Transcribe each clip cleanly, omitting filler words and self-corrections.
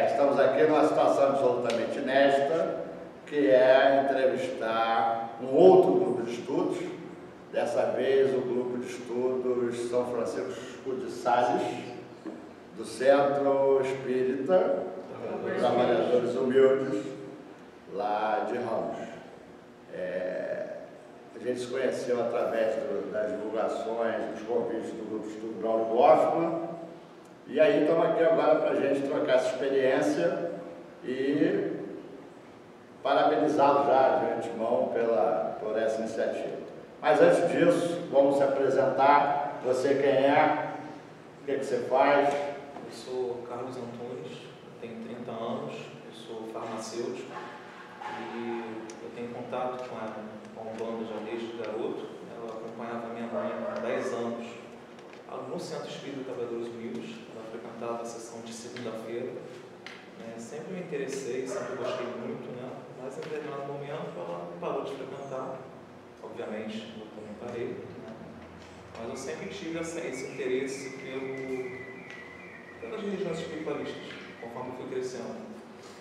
Estamos aqui numa situação absolutamente inédita, que é entrevistar um outro grupo de estudos, dessa vez o grupo de estudos São Francisco de Sales, do Centro Espírita dos Trabalhadores Humildes, lá de Ramos. A gente se conheceu através das divulgações, dos convites do grupo de estudo Braulio Goffman, e aí estamos aqui agora para a gente trocar essa experiência e parabenizá-lo já de antemão por essa iniciativa. Mas antes disso, vamos se apresentar. Você quem é? O que você faz? Eu sou Carlos Antunes, tenho 30 anos, eu sou farmacêutico e eu tenho contato com a Umbanda já desde garoto. Ela acompanhava minha mãe há 10 anos no Centro Espírita dos Trabalhadores Humildes. Ela frequentava a sessão de segunda-feira. Sempre me interessei, sempre gostei muito, né? Mas em determinado momento ela parou de frequentar. Obviamente, eu também parei, né? Mas eu sempre tive esse interesse pelas religiões espiritualistas, conforme fui crescendo,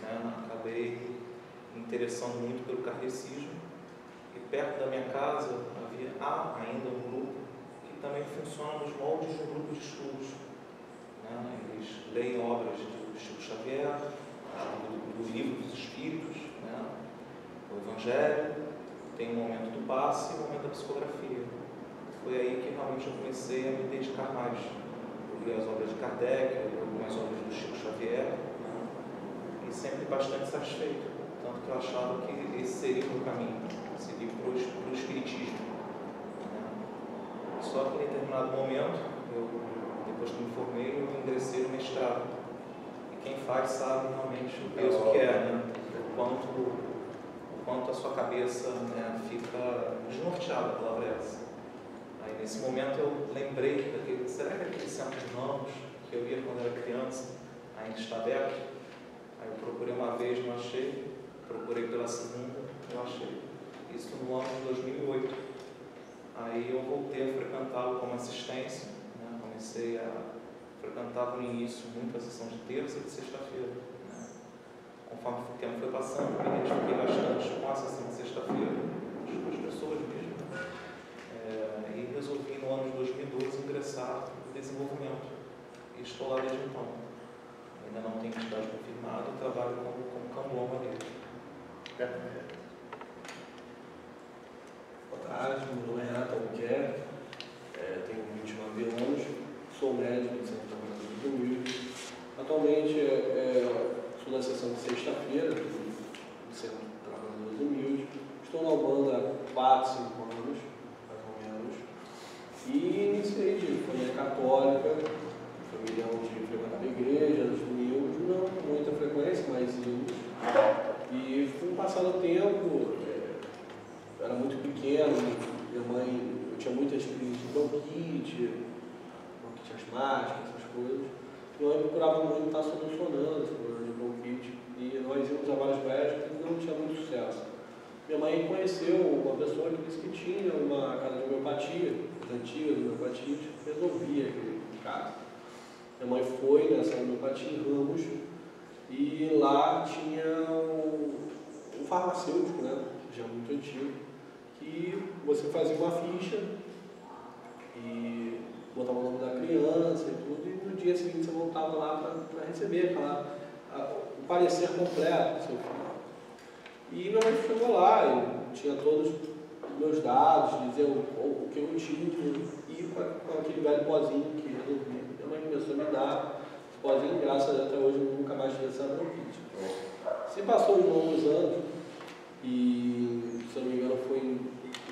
né? Acabei me interessando muito pelo kardecismo, e perto da minha casa há ainda um grupo que também funciona nos moldes de um grupo de estudos, né? Eles leem obras do Chico Xavier, do Livro dos Espíritos, né? O Evangelho, tem um momento do passe e um momento da psicografia. Foi aí que realmente eu comecei a me dedicar mais. Eu li as obras de Kardec, eu li algumas obras do Chico Xavier, né? E sempre bastante satisfeito. Tanto que eu achava que esse seria o meu caminho, seguir para o Espiritismo, né? Só que em determinado momento, depois que me formei, eu ingressei no mestrado. E quem faz sabe realmente o peso que é, né? O quanto a sua cabeça, né, fica desnorteada, a palavra é essa. Aí nesse momento eu lembrei será que aquele centro de Ramos que eu ia quando era criança ainda está aberto? Aí eu procurei uma vez, não achei, procurei pela segunda, não achei. Isso no ano de 2008. Aí eu voltei a frequentá-lo como assistência, né? Comecei a frequentar no início muito a sessão de terça e de sexta-feira, né? Conforme o tempo foi passando, eu me identifiquei bastante com a sessão de sexta-feira, com as pessoas mesmo, e resolvi no ano de 2012 ingressar no desenvolvimento. E estou lá desde então. Ainda não tenho entidade confirmada, trabalho como cambola dele. Boa tarde, meu nome é Renato Albuquerque, tenho 29 anos, sou médico do Centro Trabalhadores Humildes. Atualmente sou da sessão de sexta-feira do Centro Trabalhadores Humildes. Estou na Umbanda há 4, 5 anos, mais ou menos. E iniciei de família católica, família onde frequentava a igreja, nos domingos, não com muita frequência, mas íamos. E fui passando o tempo, era muito pequeno, minha mãe, eu tinha muitas crises de bronquite asmática, essas coisas. Minha mãe procurava muito estar solucionando esse problema de bronquite. E nós íamos a vários médicos e não tinha muito sucesso. Minha mãe conheceu uma pessoa que disse que tinha uma casa de homeopatia, as antigas homeopatias, que resolvia aquele caso. Minha mãe foi nessa homeopatia em Ramos e lá tinha um farmacêutico, né, já muito antigo, que você fazia uma ficha e botava o nome da criança e tudo, e no dia seguinte você voltava lá para receber o parecer completo do seu filho. E minha mãe chegou lá e tinha todos os meus dados, dizia o que eu tinha, e com aquele velho pozinho que resolvia. Minha mãe começou a me dar esse pozinho, graças a Deus até hoje eu nunca mais tive essa bronquite. Se passou os longos anos, e se eu não me engano foi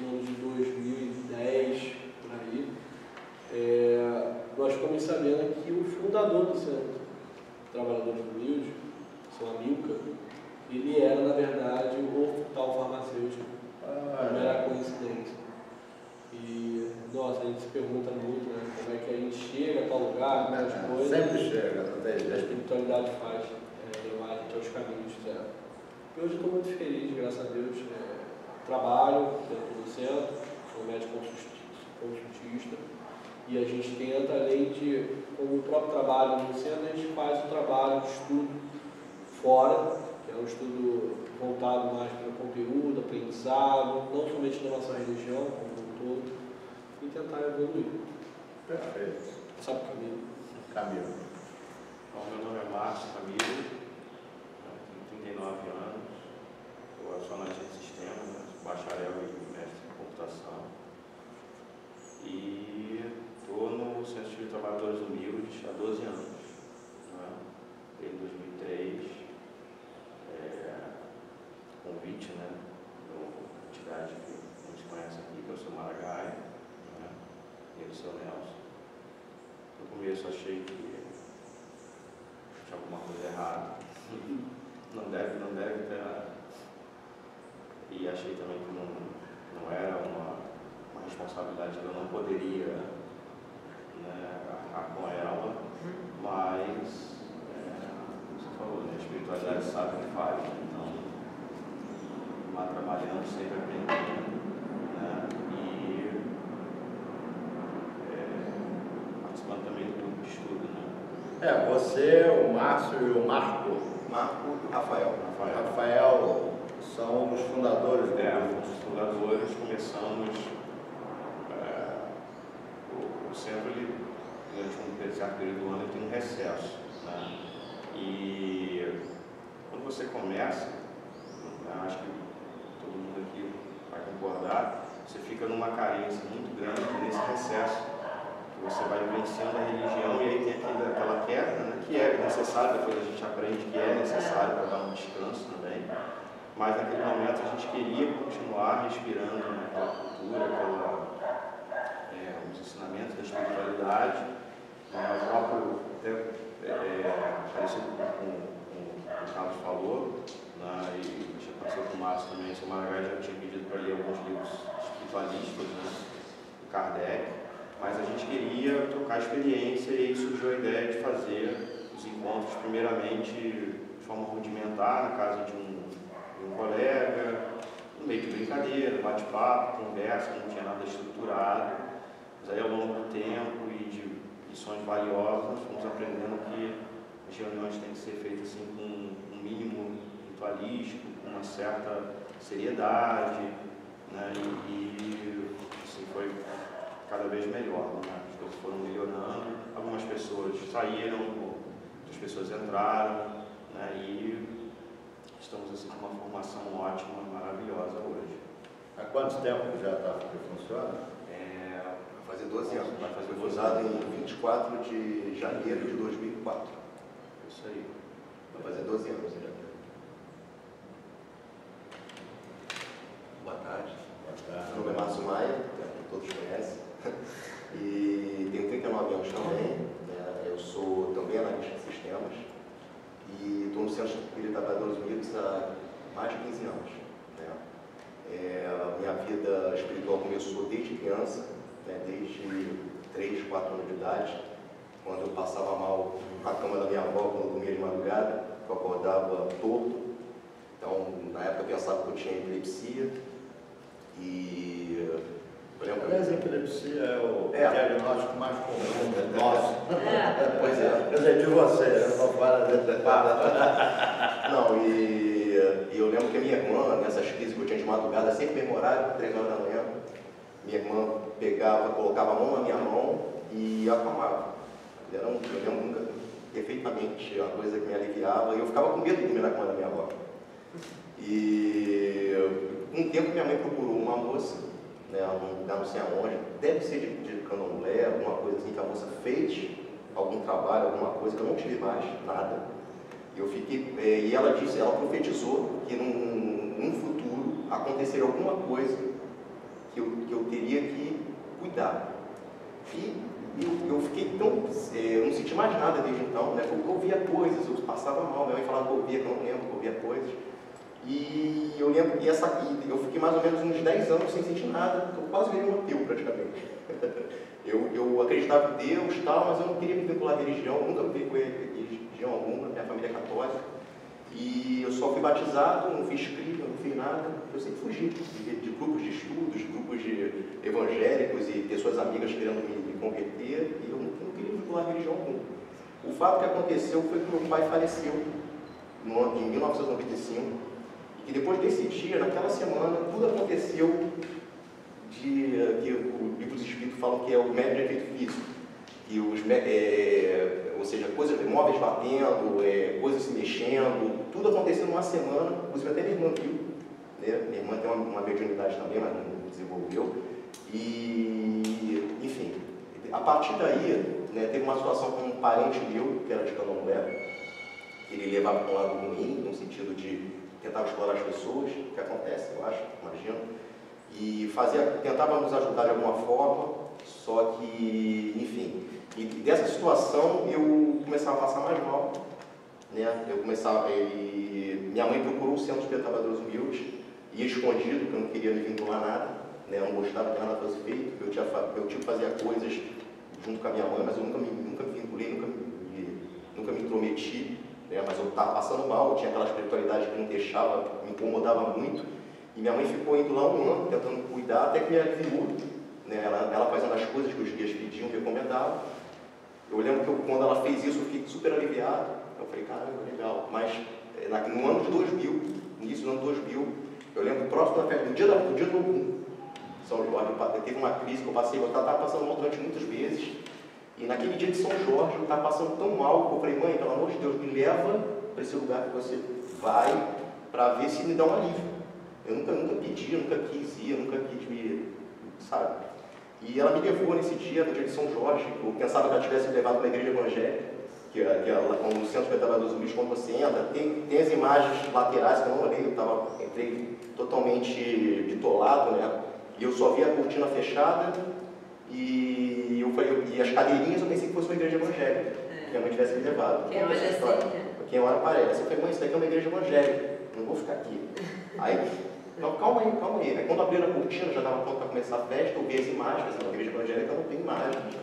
no ano de 2010, por aí, nós ficamos sabendo que o fundador do Centro Trabalhadores Humildes, seu Amilcar, ele era, na verdade, o tal farmacêutico. Não era coincidência. E, nossa, a gente se pergunta muito, né, como é que a gente chega a tal lugar, como as coisas. Sempre chega, não tem A jeito. espiritualidade faz levar a gente aos caminhos certos. E hoje eu estou muito feliz, graças a Deus. Trabalho dentro do centro, sou médico consultista, e a gente tenta, além de, com o próprio trabalho no centro, a gente faz o trabalho de estudo fora, que é um estudo voltado mais para o conteúdo, aprendizado, não somente da nossa religião, como um todo, e tentar evoluir. Perfeito. Sabe o caminho? Camilo. Bom, meu nome é Márcio Camilo, tenho 39 anos, sou analista de sistemas, bacharel e mestre em computação. E estou no Centro de Trabalhadores Humildes há 12 anos, né? Desde 2003, convite, né, de uma entidade que muitos conhecem aqui, que é o seu Maragaia, né, e do seu Nelson. No começo achei que tinha alguma coisa errada, não deve ter nada. E achei também que não era uma responsabilidade que eu não poderia, né, arcar com ela, mas você falou, né, a espiritualidade sabe o que faz, né? Então, lá trabalhando, sempre aprendendo, né, e participando também do grupo de estudo, né. Você, o Márcio e o Marco. Marco e Rafael. Rafael são os fundadores do grupo. Os fundadores, começamos o centro, durante um certo período do ano, ele tem um recesso, né? E quando você começa, acho que todo mundo aqui vai concordar, você fica numa carência muito grande nesse recesso, que você vai vivenciando a religião e aí tem aquela queda, né, que é necessária, depois a gente aprende que é necessário para dar um descanso também, mas naquele momento a gente queria continuar respirando aquela cultura, os ensinamentos da espiritualidade, o próprio, até parecido com o Carlos falou, né, e já passou com o Márcio também, o Maragaia já tinha pedido para ler alguns livros espiritualistas, né, do Kardec, mas a gente queria trocar experiência e aí surgiu a ideia de fazer os encontros primeiramente de forma rudimentar, na casa de um colega, no meio de brincadeira, bate-papo, conversa, não tinha nada estruturado, mas aí ao longo do tempo e de lições valiosas, nós fomos aprendendo que as reuniões têm que ser feitas assim, com um mínimo ritualístico, com uma certa seriedade, né? E assim, foi cada vez melhor, né? As coisas foram melhorando, algumas pessoas saíram, outras pessoas entraram, né? E estamos assim, com uma formação ótima, maravilhosa hoje. Há quanto tempo já está que funciona? Vai fazer 12 anos. Vai fazer Foi 12 fundado anos. em 24 de janeiro de 2004. Isso aí. Vai fazer 12 anos em janeiro. Boa tarde. Meu nome é Márcio Maia, que todos conhecem. E tenho 39 anos também. Né? Eu sou também analista de sistemas. E estou no Centro de Trabalhadores Unidos há mais de 15 anos. Né? Minha vida espiritual começou desde criança, né? Desde 3, 4 anos de idade, quando eu passava mal na cama da minha avó, quando eu dormia de madrugada, eu acordava torto. Então, na época eu pensava que eu tinha epilepsia. E eu lembro. Aliás, a epilepsia é o diagnóstico mais comum nosso. Pois é. Quer dizer, de você, eu não falo dentro da Não, e eu lembro que a minha irmã, nessas crises que eu tinha de madrugada, sempre mesmo horário, 3 horas da manhã, minha irmã pegava, colocava a mão na minha mão e acalmava. Eu lembro nunca perfeitamente uma coisa que me aliviava, e eu ficava com medo de dormir na cama da minha avó. E um tempo minha mãe procurou uma moça, né, não sei aonde, deve ser de candomblé, alguma coisa assim, que a moça fez algum trabalho, alguma coisa, que eu não tive mais nada. Eu fiquei, e ela disse, ela profetizou que num futuro aconteceria alguma coisa que eu teria que cuidar. E eu fiquei tão, eu não senti mais nada desde então, né, porque eu ouvia coisas, eu passava mal, minha mãe falava que eu ouvia, que eu não lembro, que eu ouvia coisas. E eu lembro que eu fiquei mais ou menos uns 10 anos sem sentir nada, eu quase virei um ateu praticamente. Eu acreditava em Deus e tal, mas eu não queria me vincular à religião, nunca me vinculei a religião alguma, minha família é católica. E eu só fui batizado, não fiz crisma, não fiz nada. Eu sempre fugi de grupos de estudos, grupos de evangélicos e pessoas amigas querendo me converter, e eu não queria vincular religião alguma. O fato que aconteceu foi que meu pai faleceu em 1995, e que depois desse dia, naquela semana, tudo aconteceu que o livro dos Espíritos falam que é o médium de efeito físico, que ou seja, coisas, móveis batendo, coisas se mexendo, tudo aconteceu numa semana, inclusive até minha irmã viu, né? Minha irmã tem uma mediunidade também, mas não desenvolveu, e enfim, a partir daí, né, teve uma situação com um parente meu, que era de Candomblé, que ele levava para um lado ruim, no sentido de tentar explorar as pessoas, o que acontece, eu acho, imagino, e tentava nos ajudar de alguma forma, só que, enfim, e dessa situação eu começava a passar mais mal, né? Minha mãe procurou o Centro de Trabalhadores Humildes, ia escondido, porque eu não queria me vincular a nada, né? Eu não gostava que nada fosse feito, meu tio fazia coisas junto com a minha mãe, mas eu nunca me vinculei, nunca me intrometi, né? Mas eu estava passando mal, eu tinha aquela espiritualidade que não deixava, me incomodava muito, e minha mãe ficou indo lá um ano, tentando cuidar, até que me aliviou, né? Ela fazendo as coisas que os guias pediam, recomendavam. Eu lembro que quando ela fez isso, eu fiquei super aliviado. Eu falei, caramba, legal. Mas no ano de 2000, início do ano 2000, eu lembro próximo da festa, no dia do Ogum, São Jorge, teve uma crise que eu passei, eu estava passando mal durante muitas vezes. E naquele dia de São Jorge, eu estava passando tão mal que eu falei, mãe, pelo amor de Deus, me leva para esse lugar que você vai, para ver se me dá um alívio. Eu nunca pedi, nunca quis ir, nunca quis me, sabe? E ela me levou nesse dia, no dia de São Jorge. Eu pensava que ela tivesse levado para a igreja evangélica, que como no Centro de Trabalhadores Humildes, quando você entra, tem as imagens laterais que eu não olhei, entrei totalmente bitolado, né? E eu só vi a cortina fechada e as cadeirinhas, eu pensei que fosse uma igreja evangélica, que a mãe tivesse me levado. Quem olha assim, né? Quem olha parece. Eu falei, mãe, isso daqui é uma igreja evangélica, não vou ficar aqui. Aí, não, calma aí. Aí quando abriram a cortina, já estava pronto para começar a festa, eu vi as imagens, na igreja evangélica não tem imagens.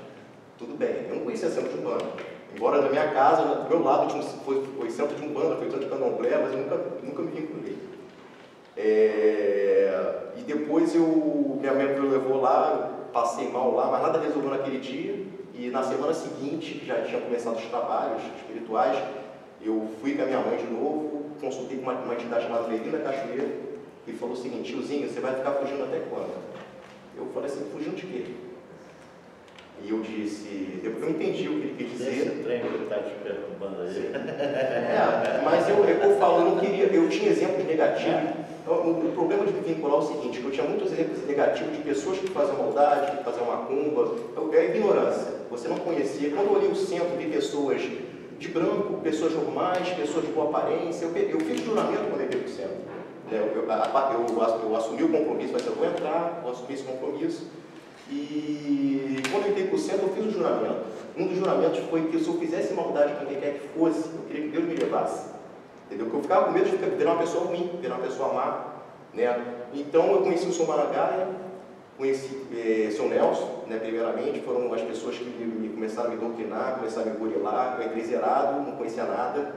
Tudo bem, eu não conhecia centro de Umbanda. Embora na minha casa, do meu lado, foi centro de Umbanda, foi centro de Candomblé, mas eu nunca me vinculei. E depois minha mãe me levou lá, passei mal lá, mas nada resolveu naquele dia. E na semana seguinte, que já tinha começado os trabalhos espirituais, eu fui com a minha mãe de novo, consultei com uma entidade chamada Leilina Cachoeira, e falou o seguinte, tiozinho, você vai ficar fugindo até quando? Eu falei assim, fugindo de quê? E eu disse, eu entendi o que ele quis dizer. Esse trem que ele está te perturbando aí. Mas eu falo, eu não queria, eu tinha exemplos negativos. O problema de me vincular é o seguinte, que eu tinha muitos exemplos negativos de pessoas que faziam maldade, que faziam macumba. É a ignorância, você não conhecia. Quando eu olhei o centro, vi pessoas de branco, pessoas normais, pessoas de boa aparência. Eu fiz juramento quando eu entrei para o centro. Eu assumi o compromisso, mas eu vou entrar, eu assumi esse compromisso. E quando eu entrei para o centro, eu fiz o juramento. Um dos juramentos foi que se eu fizesse maldade com quem quer que fosse, eu queria que Deus me levasse. Entendeu? Porque eu ficava com medo de virar uma pessoa ruim, virar uma pessoa má. Né? Então eu conheci o Sr. Maragaia, conheci o Sr. Nelson, né, primeiramente, foram as pessoas que começaram a me doutrinar, começaram a me burilar. Eu entrei zerado, não conhecia nada,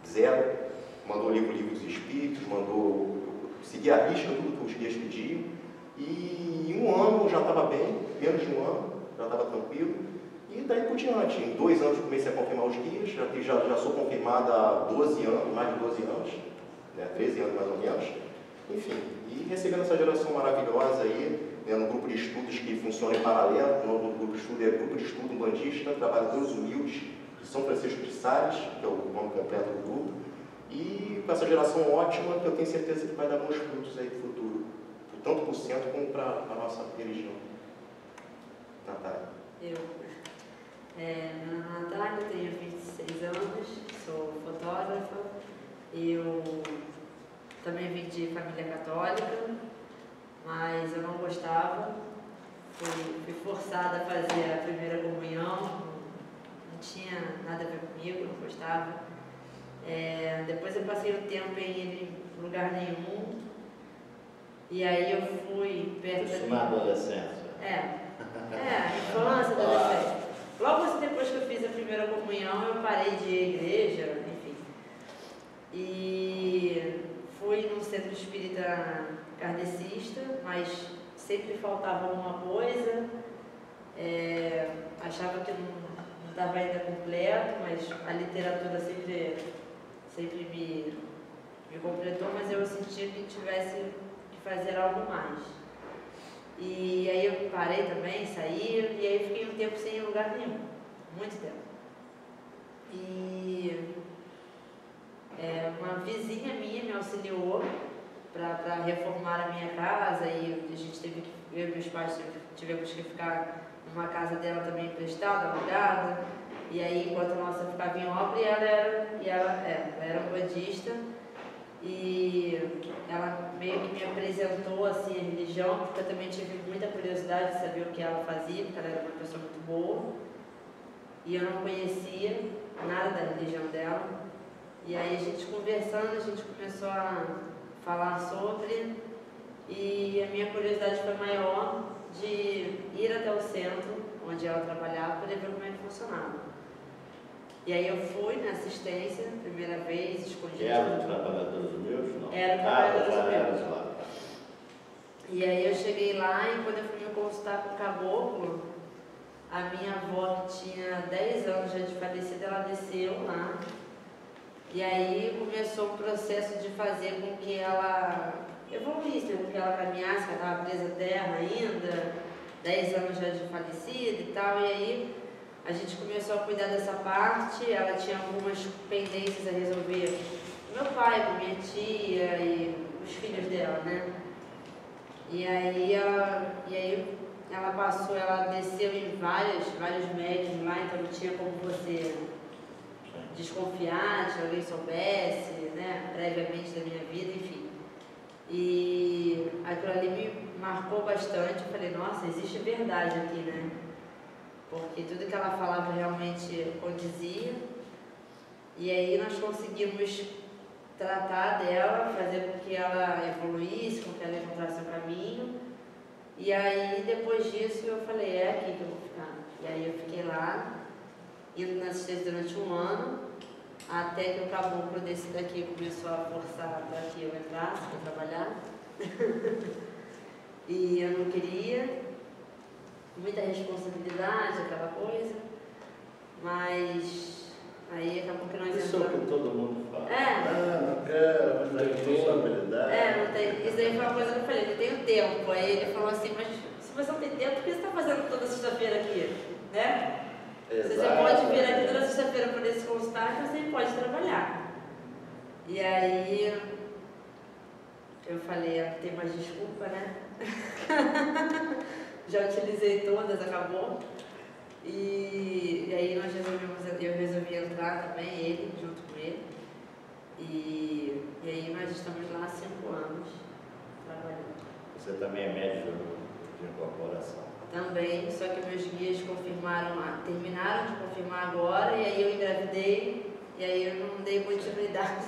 zero. Mandou livro dos Espíritos, mandou seguir a risca tudo que os guias pediam. E em um ano eu já estava bem, menos de um ano, já estava tranquilo. E daí por diante, em 2 anos eu comecei a confirmar os guias, já sou confirmada há 12 anos, mais de 12 anos, né, 13 anos mais ou menos. Enfim, e recebendo essa geração maravilhosa aí, né, no grupo de estudos que funciona em paralelo. O nome do grupo de estudo é Grupo de Estudo Umbandista, Trabalhadores Humildes de São Francisco de Sales, que é o nome completo do grupo. E com essa geração ótima, que eu tenho certeza que vai dar bons frutos aí no futuro, tanto para o centro como para a nossa religião. Natália. Meu nome é Natália, tenho 26 anos, sou fotógrafa. Eu também vim de família católica, mas eu não gostava. Fui forçada a fazer a primeira comunhão, não tinha nada a ver comigo, não gostava. Depois eu passei o tempo em ir em lugar nenhum, e aí eu fui perto Isso na adolescência. Infância, adolescência. Logo depois que eu fiz a primeira comunhão, eu parei de ir à igreja, enfim. E fui num centro espírita kardecista, mas sempre faltava alguma coisa, achava que não estava ainda completo, mas a literatura sempre me completou, mas eu sentia que tivesse que fazer algo mais. E aí eu parei também, saí, e aí fiquei um tempo sem lugar nenhum, muito tempo. E uma vizinha minha me auxiliou para reformar a minha casa, e a gente teve que, eu e meus pais tivemos que ficar numa casa dela também emprestada, alugada, e aí enquanto a nossa ficava em obra, e ela era bandista, e ela meio que me apresentou assim a religião, porque eu também tive muita curiosidade de saber o que ela fazia, porque ela era uma pessoa muito boa, e eu não conhecia nada da religião dela. E aí a gente conversando, a gente começou a falar sobre, e a minha curiosidade foi maior de ir até o centro onde ela trabalhava para ver como é que funcionava. E aí eu fui na assistência, primeira vez, escolhi. Era do Trabalhadores Humildes? Não. Era do Trabalhadores Humildes. Lá. E aí eu cheguei lá, e quando eu fui me consultar com o caboclo, a minha avó, que tinha 10 anos já de falecida, ela desceu lá. E aí começou o processo de fazer com que ela evoluísse, com que ela caminhasse, que ela estava presa à terra ainda, 10 anos já de falecida e tal. E aí a gente começou a cuidar dessa parte. Ela tinha algumas pendências a resolver com meu pai, com minha tia e os filhos dela, né? E aí ela passou, ela desceu em vários médios lá, então não tinha como você desconfiar, se alguém soubesse, né, previamente da minha vida, enfim. E aquilo ali me marcou bastante. Eu falei, nossa, existe verdade aqui, né? Porque tudo que ela falava realmente condizia. E aí nós conseguimos tratar dela, fazer com que ela evoluísse, com que ela encontrasse o caminho. E aí, depois disso, eu falei, é aqui que eu vou ficar. E aí eu fiquei lá, indo na assistência durante um ano, até que o caboclo desse daqui começou a forçar para que eu entrasse para trabalhar. E eu não queria, muita responsabilidade, aquela coisa, mas aí acabou que nós Isso é o entramos. que todo mundo fala. É. Não quero, não tem responsabilidade. Não tem. Isso aí foi uma coisa que eu falei, não tenho tempo. Aí ele falou assim, mas se você não tem tempo, por que você está fazendo toda sexta-feira aqui? Né? Exato. Você pode vir aqui toda sexta-feira para esse consultar, que você pode trabalhar. E aí eu falei, não tem mais desculpa, né? Já utilizei todas, acabou. E aí eu resolvi entrar também, ele, junto com ele. E aí nós estamos lá há 5 anos trabalhando. Você também é médico de incorporação. Também, só que meus guias terminaram de confirmar agora, e aí eu engravidei, e aí eu não dei continuidade.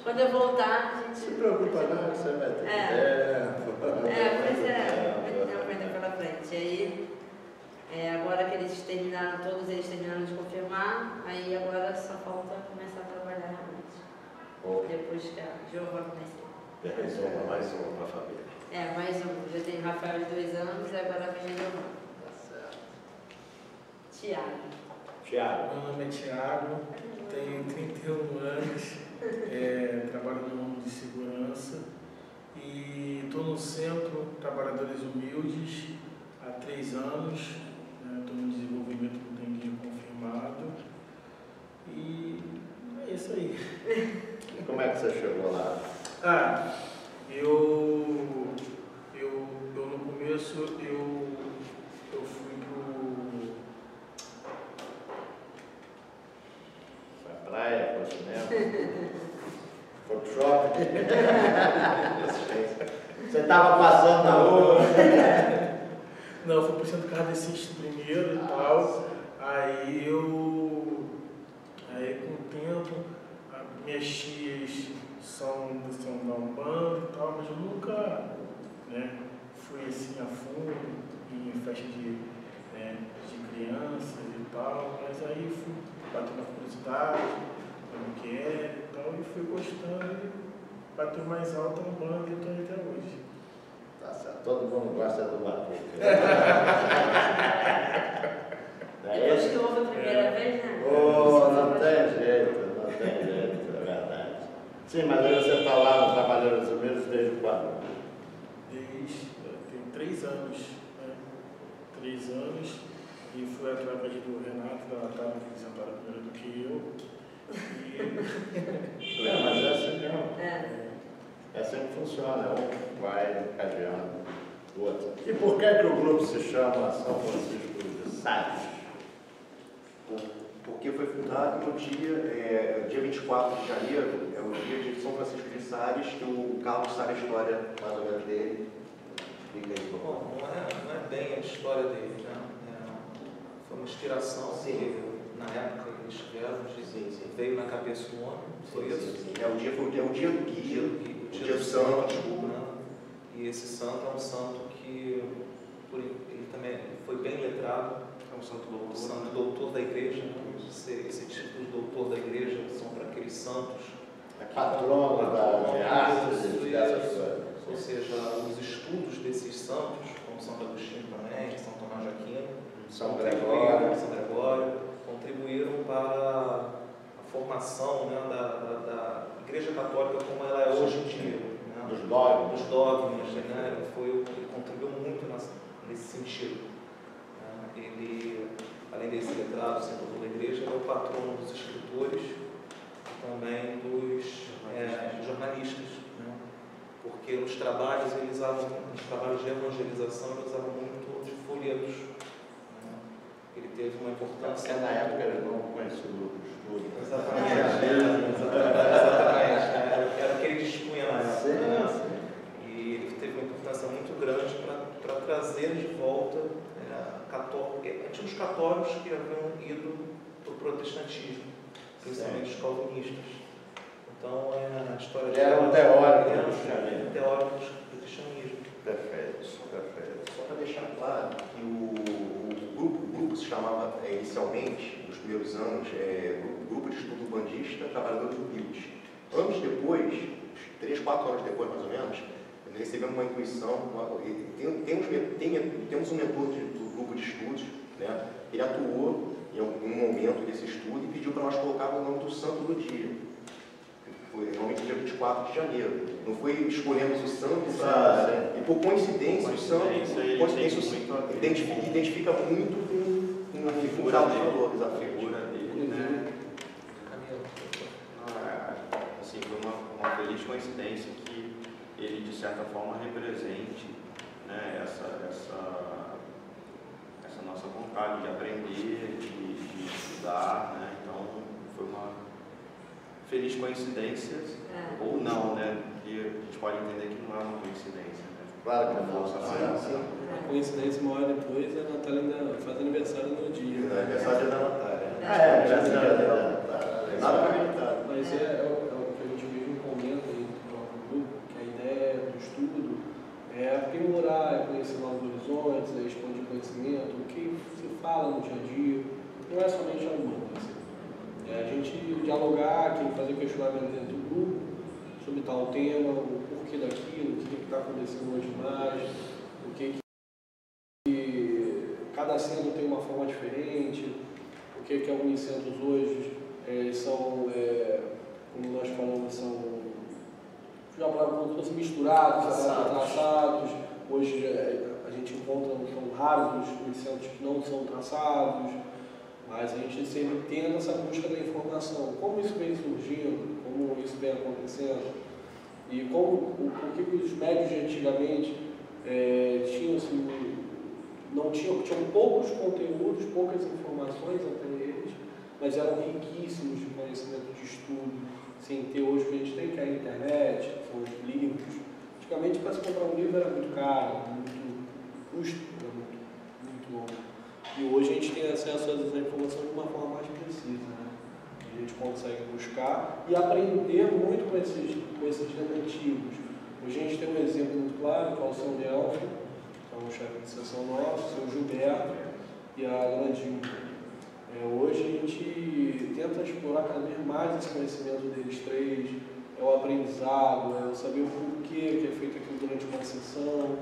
Quando eu voltar, a gente... Não se preocupa não, você vai ter tempo. Pois é, muito tempo ainda pela frente. E aí, agora que todos eles terminaram de confirmar, aí agora só falta começar a trabalhar realmente. Depois que a Giovana nasceu. Mais uma para a família. Mais um. Já tem Rafael de 2 anos e agora vem a Giovana. Tá certo. Tiago. Meu nome é Tiago, tenho 31 anos, trabalho no ramo de segurança e estou no Centro Trabalhadores Humildes há 3 anos, estou no desenvolvimento do Dengue confirmado e é isso aí. E como é que você chegou lá? Eu no começo eu fui Pra praia, pro cinema? Pro shopping? Você estava passando na rua? Não, eu fui pro Centro Kardecista primeiro e tal. Aí com o tempo, minhas tias são da Umbanda e tal, mas eu nunca fui assim a fundo em festa de crianças e tal. Mas aí fui batendo a curiosidade, como que é e tal. tal, e fui gostando e bateu mais alto no bando e estou até hoje. Tá certo, todo mundo gosta do batuque. Depois que houve a primeira vez, né? Oh, não tem jeito, é verdade. Sim, mas aí você está lá no Trabalhadores Unidos desde quando? Tem 3 anos, né? 3 anos, e foi através do Renato, ela estava apresentada primeiro do que eu. É, mas é assim mesmo. É. É assim que funciona, um vai encadeando o outro. E por que o grupo se chama São Francisco de Sales? Porque foi fundado no dia 24 de janeiro, é o dia de São Francisco de Sales, que o Carlos sabe a história mais ou menos dele. Explica aí, por favor. Bom, não é bem a história dele, né? Foi uma inspiração que na época eles tiveram, veio na cabeça do homem, foi isso? Sim. É o dia do guia, o dia do santo, desculpa. Né? E esse santo é um santo que ele também foi bem letrado, É um santo o santo doutor da igreja, né? Esse título de doutor da igreja são para aqueles santos. É patrono de artes e dessas coisas. Ou seja, os estudos desses santos, como Santo Agostinho também, São Tomás de Aquino, São Gregório, contribuíram para a formação, né, da Igreja Católica como ela é hoje em dia. Né? dos dogmas. Dos dogmas, né? Ele contribuiu muito nesse sentido. Ele, além desse letrado, ser doutor da igreja, ele é o patrono dos escritores e também dos jornalistas. Né? Porque nos trabalhos de evangelização, eles usavam muito de folhetos. Né? Ele teve uma importância. Porque na época eles não conheciam o grupo de estudo. Exatamente. Era o que ele dispunha na época. Né? E ele teve uma importância muito grande para trazer de volta antigos católicos que haviam ido para o protestantismo, principalmente os calvinistas. Então, a história de Era um teórico do cristianismo. Perfeito. Só para deixar claro que o grupo se chamava inicialmente, nos primeiros anos, Grupo de Estudo Bandista Trabalhadores Humildes. Anos depois, 3, 4 anos depois mais ou menos, recebemos uma intuição, temos um mentor do grupo de estudos, né? Ele atuou em um momento desse estudo e pediu para nós colocarmos o nome do santo do dia. Foi realmente dia 24 de janeiro. Não foi escolhemos o santo e por coincidência o santo identifica muito com a figura dele. A figura dele, né? Assim, foi uma feliz coincidência que ele, de certa forma, represente, né, essa nossa vontade de aprender, de estudar, né? Então, foi uma feliz coincidência, ou não, né? Porque a gente pode entender que não é uma coincidência, né? Claro que não. A coincidência, uma hora depois, a Natália ainda faz aniversário no dia. É aniversário da Natália. Aniversário da Natália. Nada acreditado. Mas é o que a gente mesmo comenta aí no próprio grupo, que a ideia do estudo é aprimorar, é conhecer novos horizontes, é expandir conhecimento, o que se fala no dia a dia, não é somente a humana. É a gente dialogar, fazer questionamento dentro do grupo sobre tal tema, o porquê daquilo, o que está acontecendo hoje mais, o que cada centro tem uma forma diferente, o que alguns centros hoje são, como nós falamos, são já como se fossem misturados, traçados. Hoje a gente encontra, são raros os centros que não são traçados, mas a gente sempre tenta essa busca da informação, como isso vem surgindo, como isso vem acontecendo, e por que os médios de antigamente tinham poucos conteúdos, poucas informações até eles, mas eram riquíssimos de conhecimento de estudo, sem ter hoje o que a gente tem, que é a internet, são os livros. Antigamente, para se comprar um livro era muito caro, muito custo, era muito longo. E hoje a gente tem acesso a essa informação de uma forma mais precisa, né? A gente consegue buscar e aprender muito com esses antigos. Hoje a gente tem um exemplo muito claro, que é o São Delfo, que é o chefe de seção nosso, o seu Gilberto e a dona Dilma. Hoje a gente tenta explorar cada vez mais esse conhecimento deles três, o aprendizado, o saber o porquê que é feito aquilo durante uma sessão,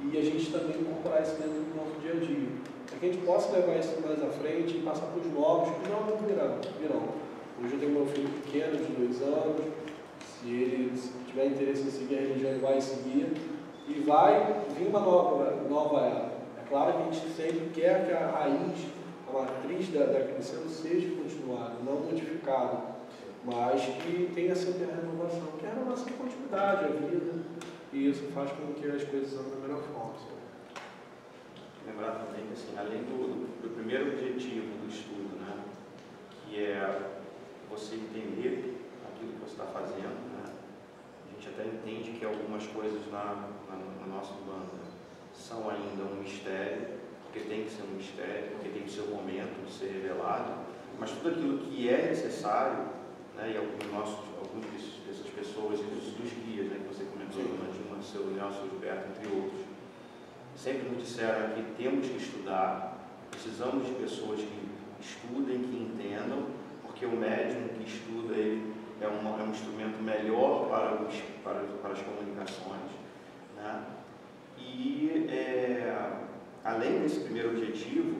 e a gente também incorporar isso dentro do nosso dia a dia, para que a gente possa levar isso mais à frente e passar para os novos, que os novos virão. Hoje eu tenho meu filho pequeno, de 2 anos, se ele tiver interesse em seguir a religião, ele vai seguir, e vai vir uma nova era. É claro que a gente sempre quer que a raiz, a matriz da cristã seja continuada, não modificada, mas que tenha sempre a renovação, que é a nossa continuidade, a vida, e isso faz com que as coisas andem da melhor forma. Lembrar também que, assim, além do primeiro objetivo do estudo, né, que é você entender aquilo que você está fazendo, né, a gente até entende que algumas coisas na nossa banda são ainda um mistério, porque tem que ser um mistério, porque tem que ser o momento de ser revelado, mas tudo aquilo que é necessário, né, e algumas dessas pessoas, dos guias, né, que você comentou, Dilma, seu Nelson Gilberto, entre outros, sempre nos disseram que temos que estudar, precisamos de pessoas que estudem, que entendam, porque o médium que estuda ele é um instrumento melhor para as comunicações, né? E além desse primeiro objetivo,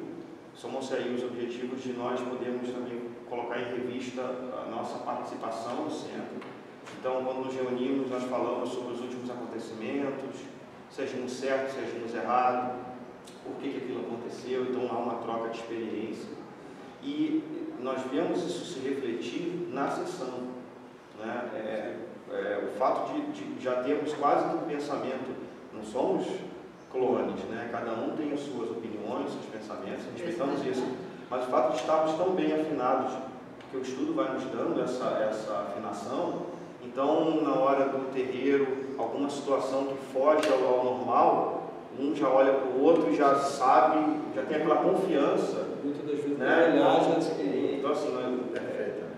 somam-se aí os objetivos de nós podermos também colocar em revista a nossa participação no centro. Então, quando nos reunimos, nós falamos sobre os últimos acontecimentos, se agimos certo, se agimos errado, por que aquilo aconteceu, então há uma troca de experiência. E nós vemos isso se refletir na sessão, né? O fato de já termos quase um pensamento, não somos clones, né? Cada um tem as suas opiniões, seus pensamentos, respeitamos isso, mas o fato de estarmos tão bem afinados, porque o estudo vai nos dando essa afinação. Então, na hora do terreiro, alguma situação que foge ao normal, um já olha para o outro e já sabe, já tem aquela confiança. Muitas das vezes, né? Então, assim,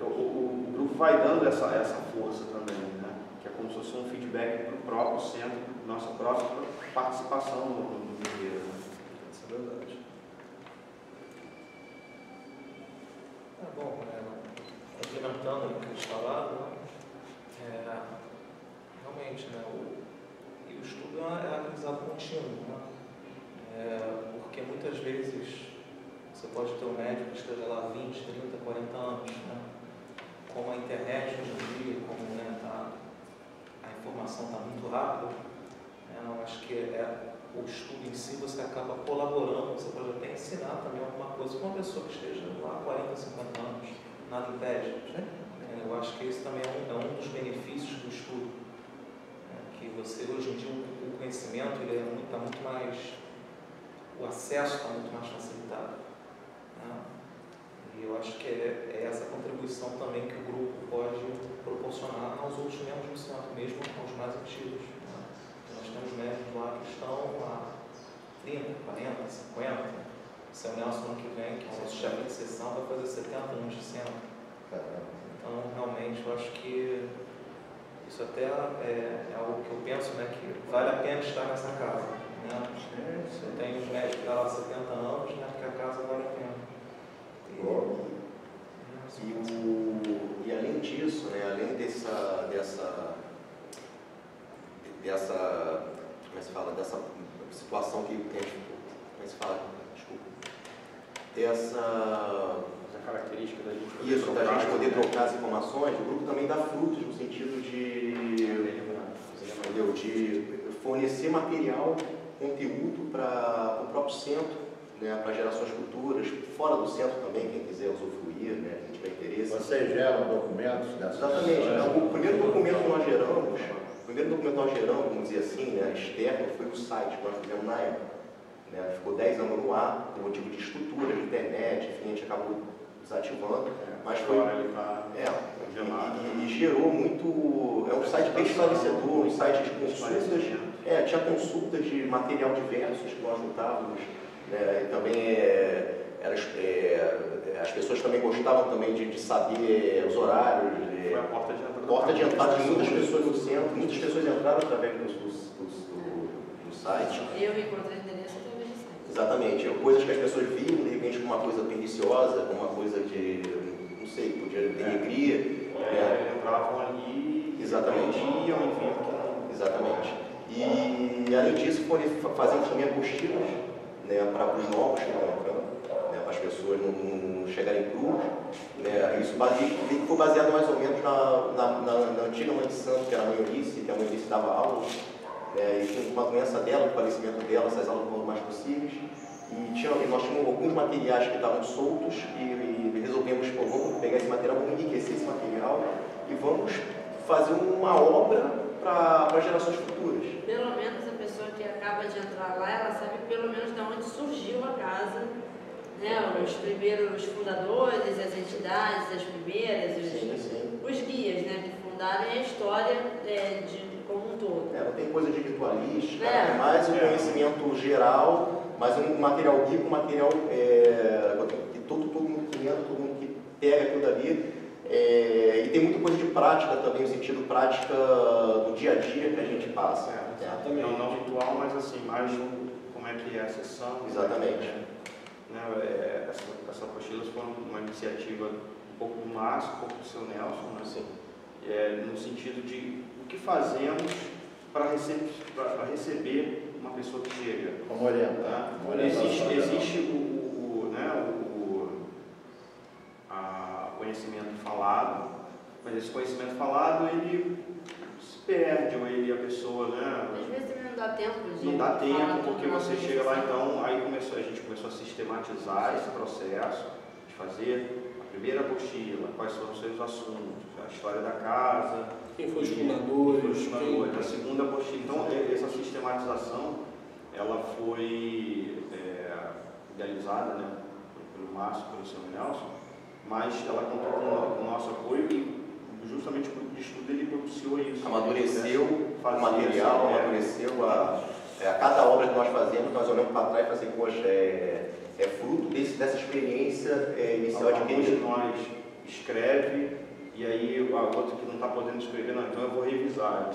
o grupo vai dando essa força também, né? Que é como se fosse um feedback para o próprio centro, nossa própria participação no terreiro. Né? Isso é verdade. Bom, complementando o que eles falaram, realmente, né, o estudo é aprendizado contínuo, né? Porque muitas vezes você pode ter um médico que esteja lá 20, 30, 40 anos, né? Como a internet hoje em dia, como, né, a informação está muito rápida, né? Eu acho que o estudo em si você acaba colaborando, você pode até ensinar também alguma coisa com uma pessoa que esteja lá 40, 50 anos, nada impede. Eu acho que esse também é um dos benefícios do estudo, que você, hoje em dia, o conhecimento está muito mais, o acesso está muito mais facilitado, né? E eu acho que é essa contribuição também que o grupo pode proporcionar aos outros membros do centro, mesmo aos mais antigos, né? Nós temos médicos lá que estão há 30, 40, 50, o seu Nelson ano que vem, que é o nosso chefe de sessão, vai fazer 70 anos de centro. Então, realmente, eu acho que isso até é algo que eu penso, né, que vale a pena estar nessa casa, né? Eu tenho uns médicos que estão lá há 70 anos, né, que a casa vale a pena. E além disso, né, além dessa como se fala, dessa situação que tem, como se fala, desculpa, dessa característica da gente poder isso, da gente poder trocar as informações, o grupo também dá frutos no sentido de fornecer material, conteúdo para o próprio centro, né, para gerações futuras, fora do centro também, quem quiser usufruir, né, quem tiver interesse. Vocês geram documentos dessas Exatamente. sessões? O primeiro documento que nós geramos, vamos dizer assim, né, externo, foi o site que nós fizemos na época. Né, ficou 10 anos no ar, por motivo de estrutura, de internet, enfim, a gente acabou desativando, mas foi e gerou muito, é um site bem esclarecedor, um site de consultas, tinha consultas de material diversos que nós juntávamos, né, e também as pessoas também gostavam também de saber os horários, foi a porta de entrada de muitas pessoas no centro, muitas pessoas entraram através do site. Eu encontrei endereço através do site. Exatamente. Coisas que as pessoas viam, de repente, como uma coisa perniciosa, como uma coisa de, não sei, podia denegrir. Entravam ali, exatamente. Iam, enfim. Exatamente. E, além disso, fazemos também apostilas, né, para os novos que estão entrando, né, para as pessoas não chegarem cruas. Né, isso foi baseado mais ou menos na antiga mãe de santo, que era a mãe Eunice, que a mãe Eunice dava aulas. E tinha uma doença dela, o falecimento dela, essas aulas foram mais possíveis. E nós tínhamos alguns materiais que estavam soltos e resolvemos, vamos pegar esse material, vamos enriquecer esse material e vamos fazer uma obra para gerações futuras. Pelo menos a pessoa que acaba de entrar lá, ela sabe pelo menos de onde surgiu a casa, né? Os primeiros fundadores, as entidades, as primeiras, os guias, né? Que fundaram a história como um todo. Não tem coisa de ritualística, é mais um conhecimento geral, mas um material rico, um material que todo mundo que entra, todo mundo que pega aquilo dali. E tem muita coisa de prática também, no sentido prática do dia a dia que a gente passa. Exatamente. Não ritual, mas assim, mais como é que é a sessão. Exatamente. Essa apostila foi uma iniciativa um pouco do Márcio, um pouco do seu Nelson, né? Sim. No sentido de o que fazemos para receber uma pessoa que chega. Como orientar. Existe o conhecimento falado, mas esse conhecimento falado ele se perde, ou a pessoa, né? Às vezes também não dá tempo de... Não dá tempo, porque você chega lá, então, aí a gente começou a sistematizar esse processo de fazer a primeira apostila, quais foram os seus assuntos, a história da casa, quem foi os fundadores, a segunda apostila. Então, essa sistematização, ela foi idealizada, né, pelo Márcio, pelo seu Nelson, mas ela contou com o nosso apoio e justamente o grupo de estudo ele propiciou isso. Amadureceu o material, amadureceu a cada obra que nós fazemos, nós olhamos para trás e falamos assim, poxa, é fruto dessa experiência inicial de quem nós escreve, e aí a outra que não está podendo escrever, não, então eu vou revisar.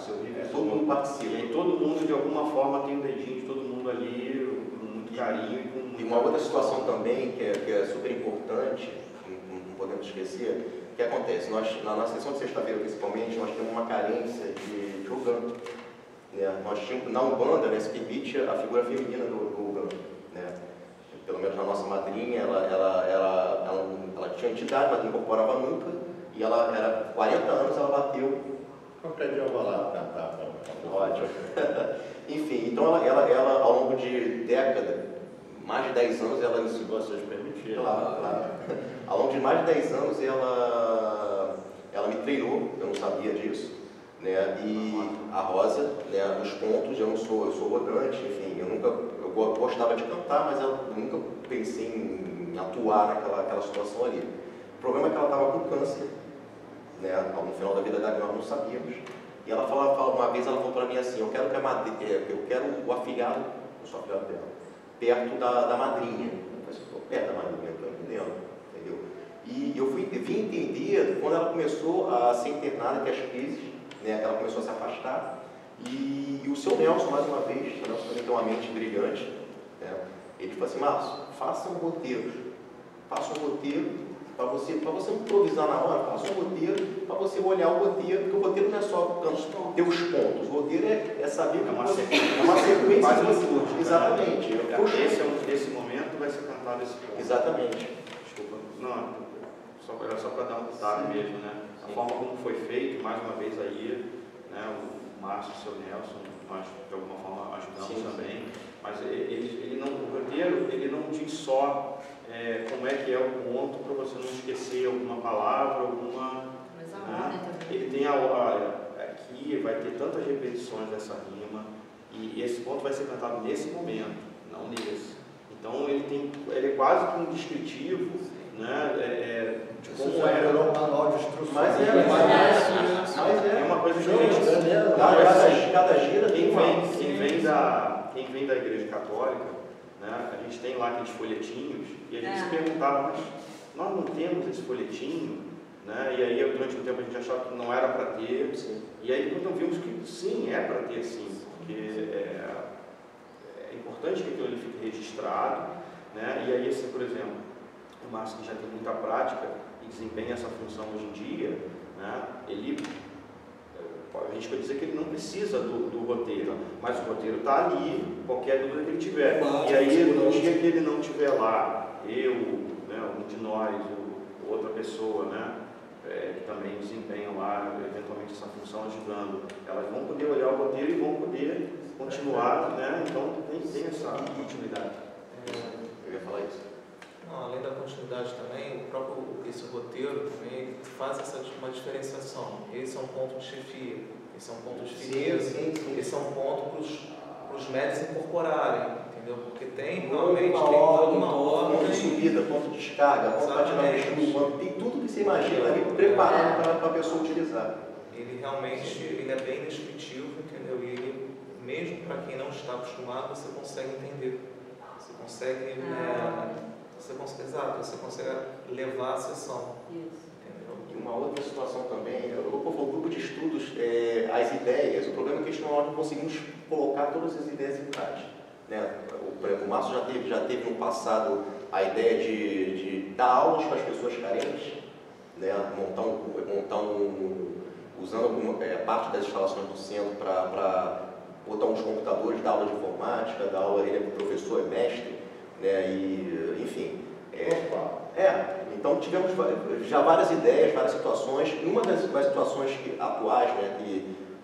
Todo mundo participa. E aí todo mundo, de alguma forma, tem um dedinho de todo mundo ali, com muito carinho. E uma outra situação também que é super importante, não podemos esquecer, o que acontece? Na nossa sessão de sexta-feira, principalmente, nós temos uma carência de Uganda. Nós tínhamos, na Umbanda, se permite a figura feminina do Uganda. Pelo menos na nossa madrinha, ela tinha entidade, mas não incorporava nunca. E ela era 40 anos, ela bateu. Qualquer dia eu vou lá cantar. Ótimo. Enfim, então ela ao longo de década, mais de 10 anos, ela se vocês permitirem. Claro. Ao longo de mais de 10 anos, ela me treinou, eu não sabia disso. E a Rosa, os pontos, eu sou rodante, enfim, eu gostava de cantar, mas eu nunca pensei em atuar naquela situação ali. O problema é que ela estava com câncer, no final da vida dela nós não sabíamos. E ela uma vez ela falou para mim assim, eu quero o afilhado, eu sou afilhado dela, perto da madrinha. Eu falei assim, perto da madrinha, eu estou entendendo, entendeu? E eu vim entender quando ela começou a ser internada, ter as crises, ela começou a se afastar. E o seu Nelson, mais uma vez, o Nelson também tem uma mente brilhante, ele falou assim, Márcio, faça um roteiro para você não improvisar na hora, faça um roteiro para você olhar o roteiro, porque o roteiro não é só ter os pontos, o roteiro é saber uma sequência. Quase um exatamente. Esse momento vai ser cantado esse ponto. Exatamente. Desculpa. Não, só para dar um detalhe mesmo, né? A forma como foi feito, mais uma vez aí, o Márcio e o seu Nelson, nós de alguma forma ajudamos também, mas o roteiro ele não diz só como é que é o ponto para você não esquecer alguma palavra, Mas a ordem também. Ele tem aqui vai ter tantas repetições dessa rima e esse ponto vai ser cantado nesse momento, não nesse. Então ele é quase que um descritivo, de como era um manual de instruções. Mas é uma coisa diferente. Cada gira tem quem vem da Igreja Católica, a gente tem lá aqueles folhetinhos e a gente se perguntava, mas nós não temos esse folhetinho, e aí durante um tempo a gente achava que não era para ter, e aí quando vimos que sim, é para ter sim, porque é importante importante que aquilo ali fique registrado, né? E aí, assim, por exemplo, o Márcio, que já tem muita prática e desempenha essa função hoje em dia, né? A gente pode dizer que ele não precisa do roteiro, mas o roteiro está ali, qualquer dúvida que ele tiver. E aí, no dia que ele não estiver lá, eu, né, um de nós, ou outra pessoa, né, que também desempenham lá, eventualmente, essa função ajudando, elas vão poder olhar o roteiro e vão poder continuar, né? Então, tem essa continuidade. Eu ia falar isso. Não, além da continuidade também, esse roteiro também faz uma diferenciação. Esse é um ponto de chefia, esse é um ponto de firmeza, esse é um ponto para os médicos incorporarem, entendeu? Porque tem realmente uma ordem, ponto de subida, ponto de descarga, ponto para tirar o chuva, tem tudo que você imagina ali preparado para a pessoa utilizar. Ele realmente é bem descritivo, entendeu? E ele, mesmo para quem não está acostumado, você consegue entender. Você consegue... Você consegue levar a sessão. Isso. Entendeu? E uma outra situação também, o grupo de estudos, as ideias, o problema é que nós não conseguimos colocar todas as ideias em prática. Né? O Márcio já teve no passado a ideia de dar aulas para as pessoas carentes, né? Usando alguma parte das instalações do centro para botar uns computadores, dar aula de informática, dar aula, ele é professor, é mestre, né? E, enfim, então tivemos já várias ideias, várias situações. Uma das situações atuais, né,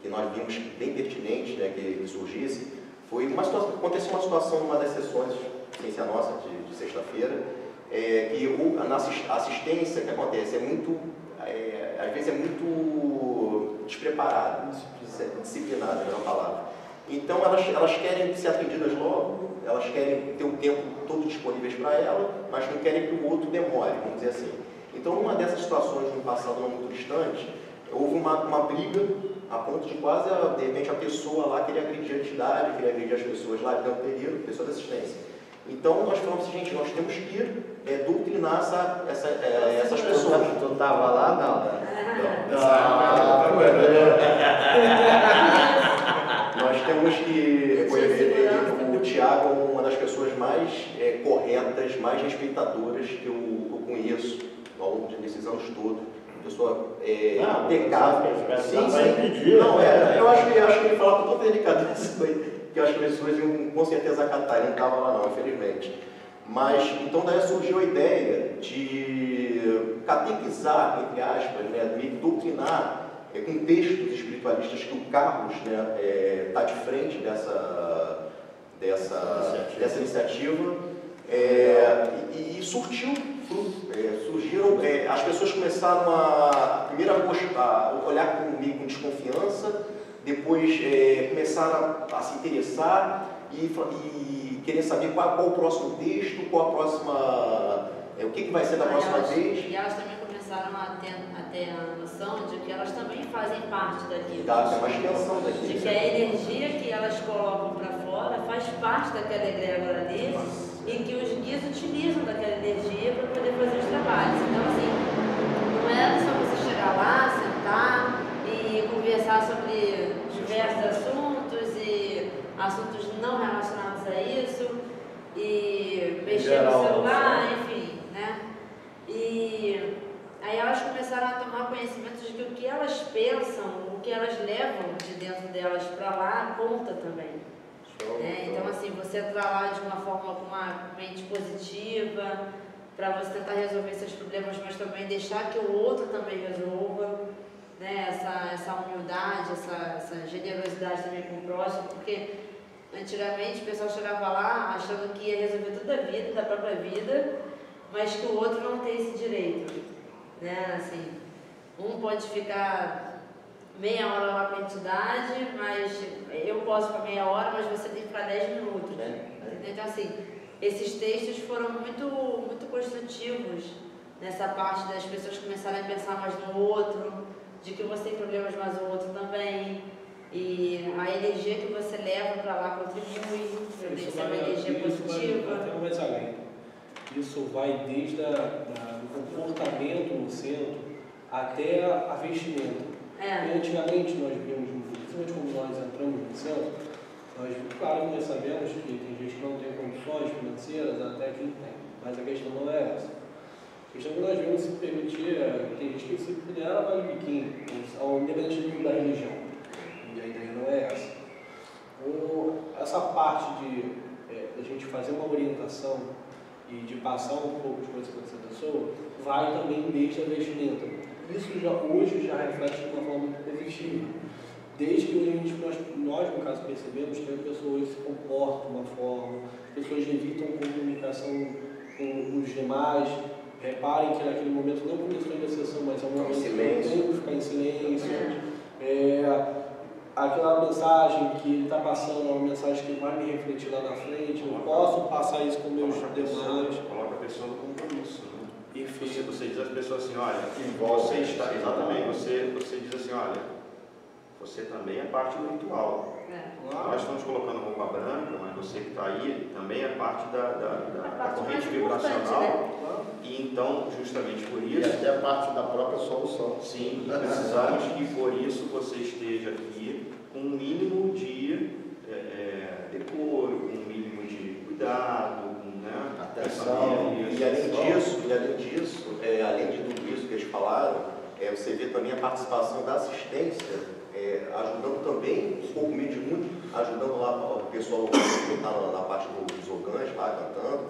que nós vimos bem pertinente, né, que surgisse, foi aconteceu uma situação numa das sessões, ciência nossa, de sexta-feira, que a assistência que acontece às vezes é muito despreparada, disciplinada, é uma palavra. Então, elas querem ser atendidas logo, elas querem ter o tempo todo disponíveis para ela, mas não querem que o outro demore, vamos dizer assim. Então, numa dessas situações, no passado não muito distante, houve uma briga a ponto de quase, de repente, a pessoa lá queria agredir a entidade, queria agredir as pessoas lá de dentro do período, pessoa da assistência. Então, nós falamos assim, gente, nós temos que doutrinar essas pessoas. Tu estava lá? Não. Nós temos que... O Tiago é uma das pessoas mais corretas, mais respeitadoras que eu conheço ao longo desses anos todos. Pessoa impecável. Sim. Não, eu acho que ele falava com toda delicadeza, que eu acho que as pessoas iam com certeza acatar. Ele não estava lá não, infelizmente. Mas, então daí surgiu a ideia de catequizar, entre aspas, né, meio que doutrinar com textos espiritualistas que o Carlos está de frente dessa iniciativa e surtiu fruto. Surgiram, as pessoas começaram a olhar comigo com desconfiança, depois começaram a se interessar e querer saber qual o próximo texto, qual a próxima, o que vai ser da próxima vez. E elas também começaram a ter a noção de que elas também fazem parte daquilo. Dá uma extensão daquilo. De que a energia que elas colocam para fora faz parte daquela egrégora ali e que os guias utilizam daquela energia para poder fazer os trabalhos. Então, assim, não era só você chegar lá, sentar e conversar sobre diversos assuntos e assuntos não relacionados a isso e mexer no celular, enfim, né? E aí elas começaram a tomar conhecimento de que o que elas pensam, o que elas levam de dentro delas para lá, conta também. Então, assim, você entrar lá de uma forma com uma mente positiva, para você tentar resolver seus problemas, mas também deixar que o outro também resolva, né? Essa humildade, essa generosidade também com o próximo, porque antigamente o pessoal chegava lá achando que ia resolver toda a vida, da própria vida, mas que o outro não tem esse direito, né? Assim, um pode ficar meia hora lá com a entidade, mas eu posso ficar meia hora, mas você tem que ficar 10 minutos. Entendeu? Então, assim, esses textos foram muito construtivos nessa parte das pessoas começarem a pensar mais no outro, de que você tem problemas, mas o outro também. E a energia que você leva para lá contribui, tem que ser uma energia positiva. Até mais além. Isso vai desde do comportamento no centro até a vestimenta. E antigamente nós vimos, principalmente quando nós entramos no centro, Claro que nós sabemos que tem gente que não tem condições financeiras, até que tem, mas a questão não é essa. A questão que nós vemos se permitir, tem gente que se considera vale biquinho, independente da religião, e a ideia não é essa. Essa parte de a gente fazer uma orientação e de passar um pouco de conhecimento dessa pessoa, vai também desde a vestimenta. Isso hoje já reflete de uma forma muito positiva. Desde que nós, no caso, percebemos que as pessoas se comportam de uma forma, as pessoas evitam comunicação com os demais. Reparem que naquele momento, não por questão de exceção, mas é um momento que tem que ficar em silêncio. Aquela mensagem que ele está passando é uma mensagem que vai me refletir lá na frente, eu posso passar isso com meus demais. Coloca a pessoa no compromisso, né? Perfeito. Você diz às pessoas assim, olha, você está, exatamente, você diz assim, olha, você também é parte do ritual. Nós estamos colocando roupa branca, mas você que está aí também é parte da corrente vibracional. Né? E então, justamente por isso... E até parte da própria solução. Sim, precisamos que por isso você esteja aqui com um mínimo de decoro, com um mínimo de cuidado, né? Atenção. E além disso, além de tudo isso que eles falaram, você vê também a participação da assistência, ajudando também, um pouco meio de muito, ajudando lá o pessoal que está na parte dos orgãs, lá cantando,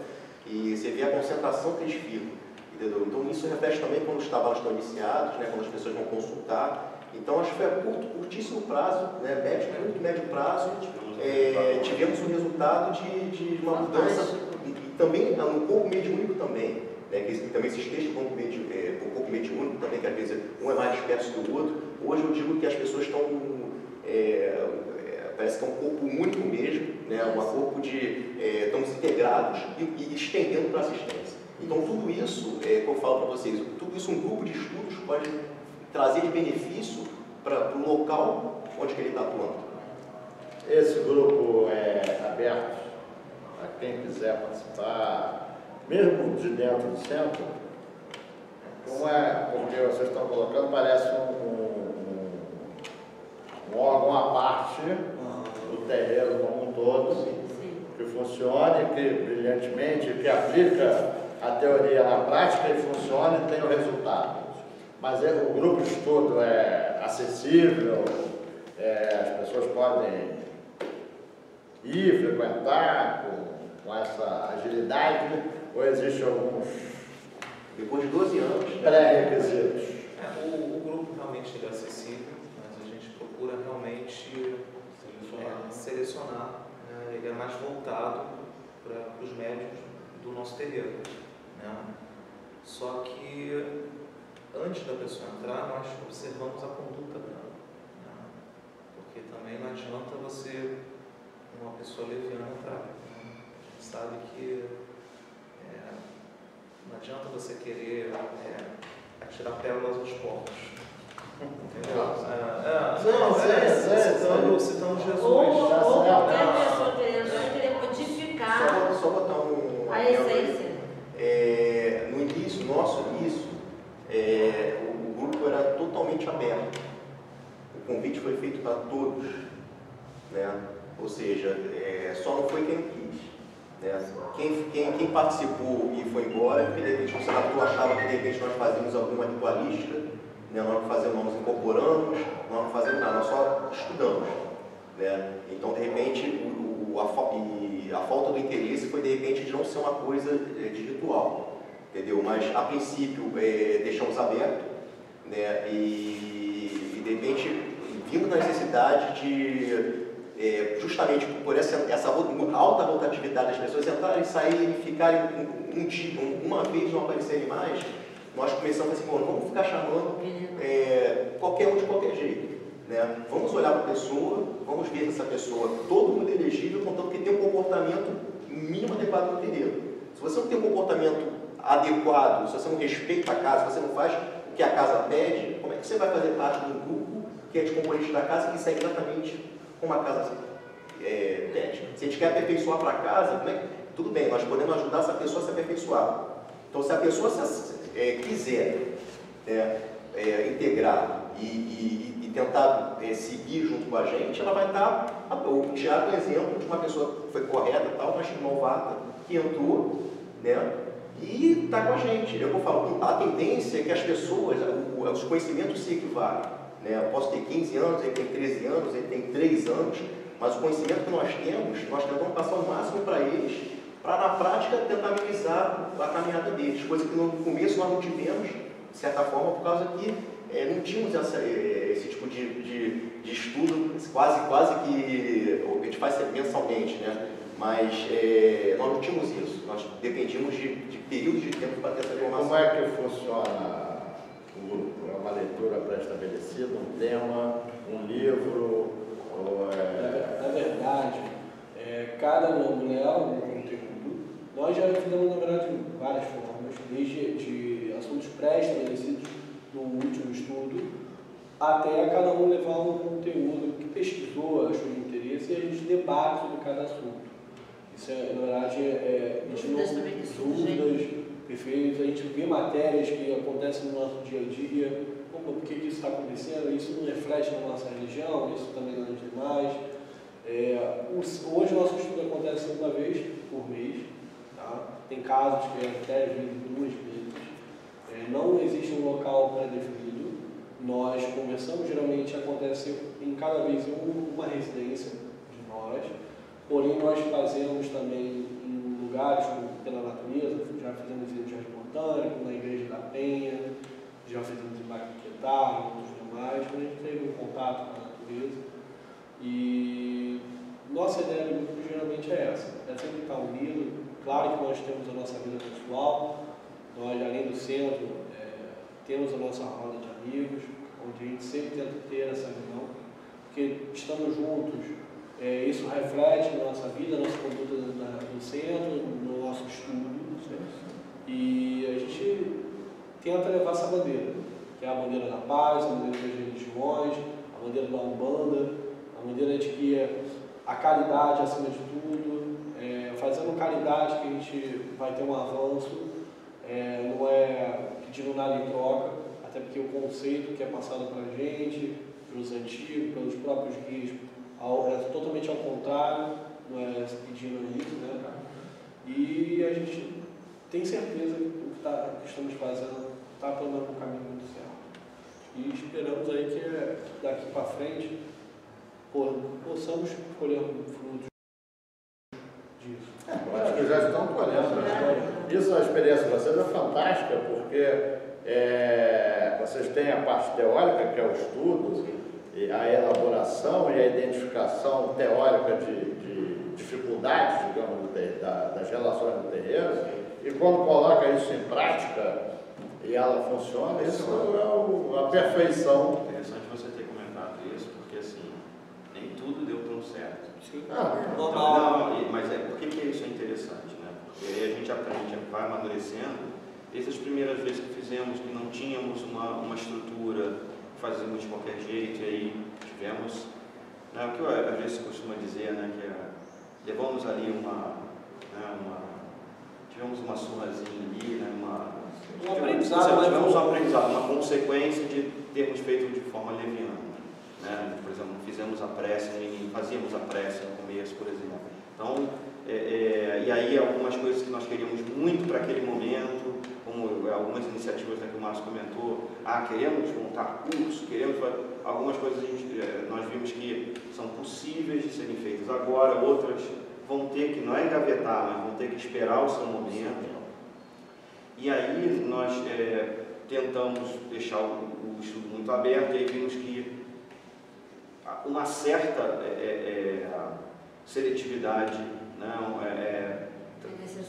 e você vê a concentração que eles ficam, entendeu? Então isso reflete também quando os trabalhos estão iniciados, né, quando as pessoas vão consultar. Então acho que foi a curtíssimo prazo, né, médio prazo, tivemos um resultado de uma mudança, e também um pouco mediúnico também, né, que também esses textos vão um pouco mediúnico também, que às vezes um é mais disperso que o outro. Hoje eu digo que as pessoas estão, parece que é um corpo único mesmo, né, um corpo estamos integrados e estendendo para a assistência. Então tudo isso, que eu falo para vocês, tudo isso um grupo de estudos pode trazer de benefício para o local onde ele está atuando. Esse grupo é aberto a quem quiser participar, mesmo de dentro do centro. Como porque vocês estão colocando, parece um órgão à parte do terreiro como um todo, que funcione, que brilhantemente, que aplica a teoria na prática e funciona e tem o resultado. Mas o grupo de estudo é acessível, as pessoas podem ir, frequentar com essa agilidade, ou existe alguns Depois de 12 anos, pré-requisitos? O grupo realmente é acessível, mas a gente procura realmente selecionar, né? Ele é mais voltado para os médios do nosso terreiro, né? Só que antes da pessoa entrar, nós observamos a conduta dela, né? Porque também não adianta você, uma pessoa leviana, entrar, né? A gente sabe que não adianta você querer atirar pérolas aos porcos. Entendeu? Citando Jesus. Ou qualquer pessoa querer modificar só botar a essência. No início, nosso início, o grupo era totalmente aberto. O convite foi feito para todos, né? Ou seja, só não foi quem quis, né? Quem participou e foi embora, porque de repente o senador achava que de repente nós fazíamos alguma ritualística, né? Nós não fazemos, nós nos incorporamos, nós não fazemos nada, nós só estudamos, né? Então de repente a falta do interesse foi de repente de não ser uma coisa de ritual, entendeu? Mas a princípio deixamos aberto, né? E de repente vindo da necessidade de justamente por essa alta rotatividade das pessoas entrarem e saírem e ficarem um dia, uma vez não aparecerem mais, nós começamos assim, bom, vamos ficar chamando qualquer um de qualquer jeito, né? Vamos olhar para a pessoa, vamos ver essa pessoa, todo mundo é elegível, contanto que tem um comportamento mínimo adequado no terreiro. Se você não tem um comportamento adequado, se você não respeita a casa, se você não faz o que a casa pede, como é que você vai fazer parte de um grupo que é de componente da casa que segue exatamente como a casa pede? Se a gente quer aperfeiçoar para a casa, tudo bem, nós podemos ajudar essa pessoa a se aperfeiçoar. Então, se a pessoa quiser integrar e tentar seguir junto com a gente, ela vai estar... O Thiago é um exemplo de uma pessoa que foi correta, tal, mas novata, que entrou, né? E está com a gente. É o que eu falo, a tendência é que as pessoas, os conhecimentos se equivalem. Né? Eu posso ter 15 anos, ele tem 13 anos, ele tem 3 anos, mas o conhecimento que nós tentamos passar o máximo para eles, para na prática tentar amenizar a caminhada deles, coisa que no começo nós não tivemos, de certa forma, por causa que não tínhamos esse tipo de estudo, quase que a gente faz mensalmente, né? Mas nós não tínhamos isso, nós dependíamos de períodos de tempo para ter essa informação. Como é que funciona o grupo? É uma leitura pré-estabelecida, um tema, um livro? Na verdade, cada mulher, um conteúdo, nós já fizemos, na verdade, várias formas, desde de assuntos pré-estabelecidos no último estudo, até cada um levar um conteúdo que pesquisou, achou de interesse, e a gente debate sobre cada assunto. Isso na verdade, a gente não dúvidas, perfeito, a gente vê matérias que acontecem no nosso dia a dia, por que isso está acontecendo, isso não reflete na nossa religião, isso também não é demais. Hoje o nosso estudo acontece uma vez por mês, tá? Tem casos que é até 2 vezes. Não existe um local pré-definido, nós conversamos, geralmente acontece em cada vez uma residência de nós, porém nós fazemos também em lugares pela natureza, já fizemos em Jardim Botânico, na Igreja da Penha, já fizemos em Baquetá, e outros demais, quando a gente teve um contato com a natureza. E nossa ideia do grupo geralmente é essa, é sempre estar unido. Claro que nós temos a nossa vida pessoal, nós além do centro temos a nossa roda de amigos, onde a gente sempre tenta ter essa união, porque estando juntos, isso reflete na nossa vida, na nossa conduta no centro, no nosso estudo, e a gente tenta levar essa bandeira, que é a bandeira da paz, a bandeira das religiões, a bandeira da Umbanda, a bandeira de que a caridade acima de tudo, fazendo caridade que a gente vai ter um avanço, não é pedindo nada em troca, até porque o conceito que é passado para a gente, pelos antigos, pelos próprios guias, é totalmente ao contrário, não é pedindo isso, né, cara? E a gente tem certeza que o que estamos fazendo está tomando um caminho muito certo. E esperamos aí que daqui para frente possamos colher frutos disso. Acho que já estão colhendo, né? Isso, a experiência de vocês é fantástica, porque vocês têm a parte teórica, que é o estudo, e a elaboração e a identificação teórica de dificuldades, digamos, das relações do terreiro, e quando coloca isso em prática e ela funciona, isso é a perfeição. Interessante você ter comentado isso, porque assim, nem tudo deu tão certo. Mas por que isso é interessante, né? Porque aí a gente aprende, vai amadurecendo. Desde as primeiras vezes que fizemos, que não tínhamos uma estrutura, fazíamos de qualquer jeito, e aí tivemos, né, o que eu, às vezes costuma dizer, né, que levamos ali tivemos uma surrazinha ali, né, tivemos um aprendizado, uma consequência de termos feito de forma leviana. Né? Por exemplo, fazíamos a prece no começo, por exemplo. Então, e aí algumas coisas que nós queríamos muito para aquele momento, como algumas iniciativas que o Márcio comentou, queremos montar curso, algumas coisas nós vimos que são possíveis de serem feitas agora, outras vão ter que, não é engavetar, mas vão ter que esperar o seu momento. E aí nós tentamos deixar o estudo muito aberto, e aí vimos que uma certa seletividade, né,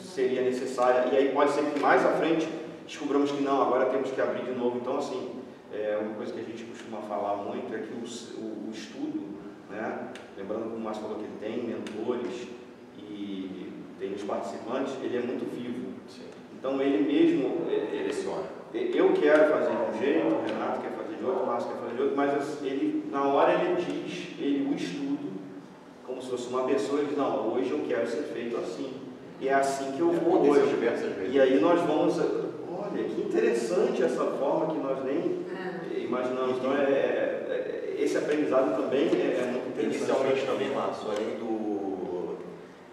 seria necessária, e aí pode ser que mais à frente descobramos que não, agora temos que abrir de novo. Então, assim, uma coisa que a gente costuma falar muito é que o estudo, né, lembrando que o Márcio falou que ele tem mentores e tem os participantes, ele é muito vivo. Sim. Então, ele mesmo direciona. Eu quero fazer de um jeito, o Renato quer fazer de outro, o Márcio quer fazer de outro, mas ele, na hora ele diz, o estudo, como se fosse uma pessoa, ele diz, não, hoje eu quero ser feito assim. E é assim que eu vou hoje. Diversas vezes. E aí nós vamos, olha, que interessante essa forma que nós nem imaginamos. Então, esse aprendizado também é muito interessante. Inicialmente também, Márcio, além do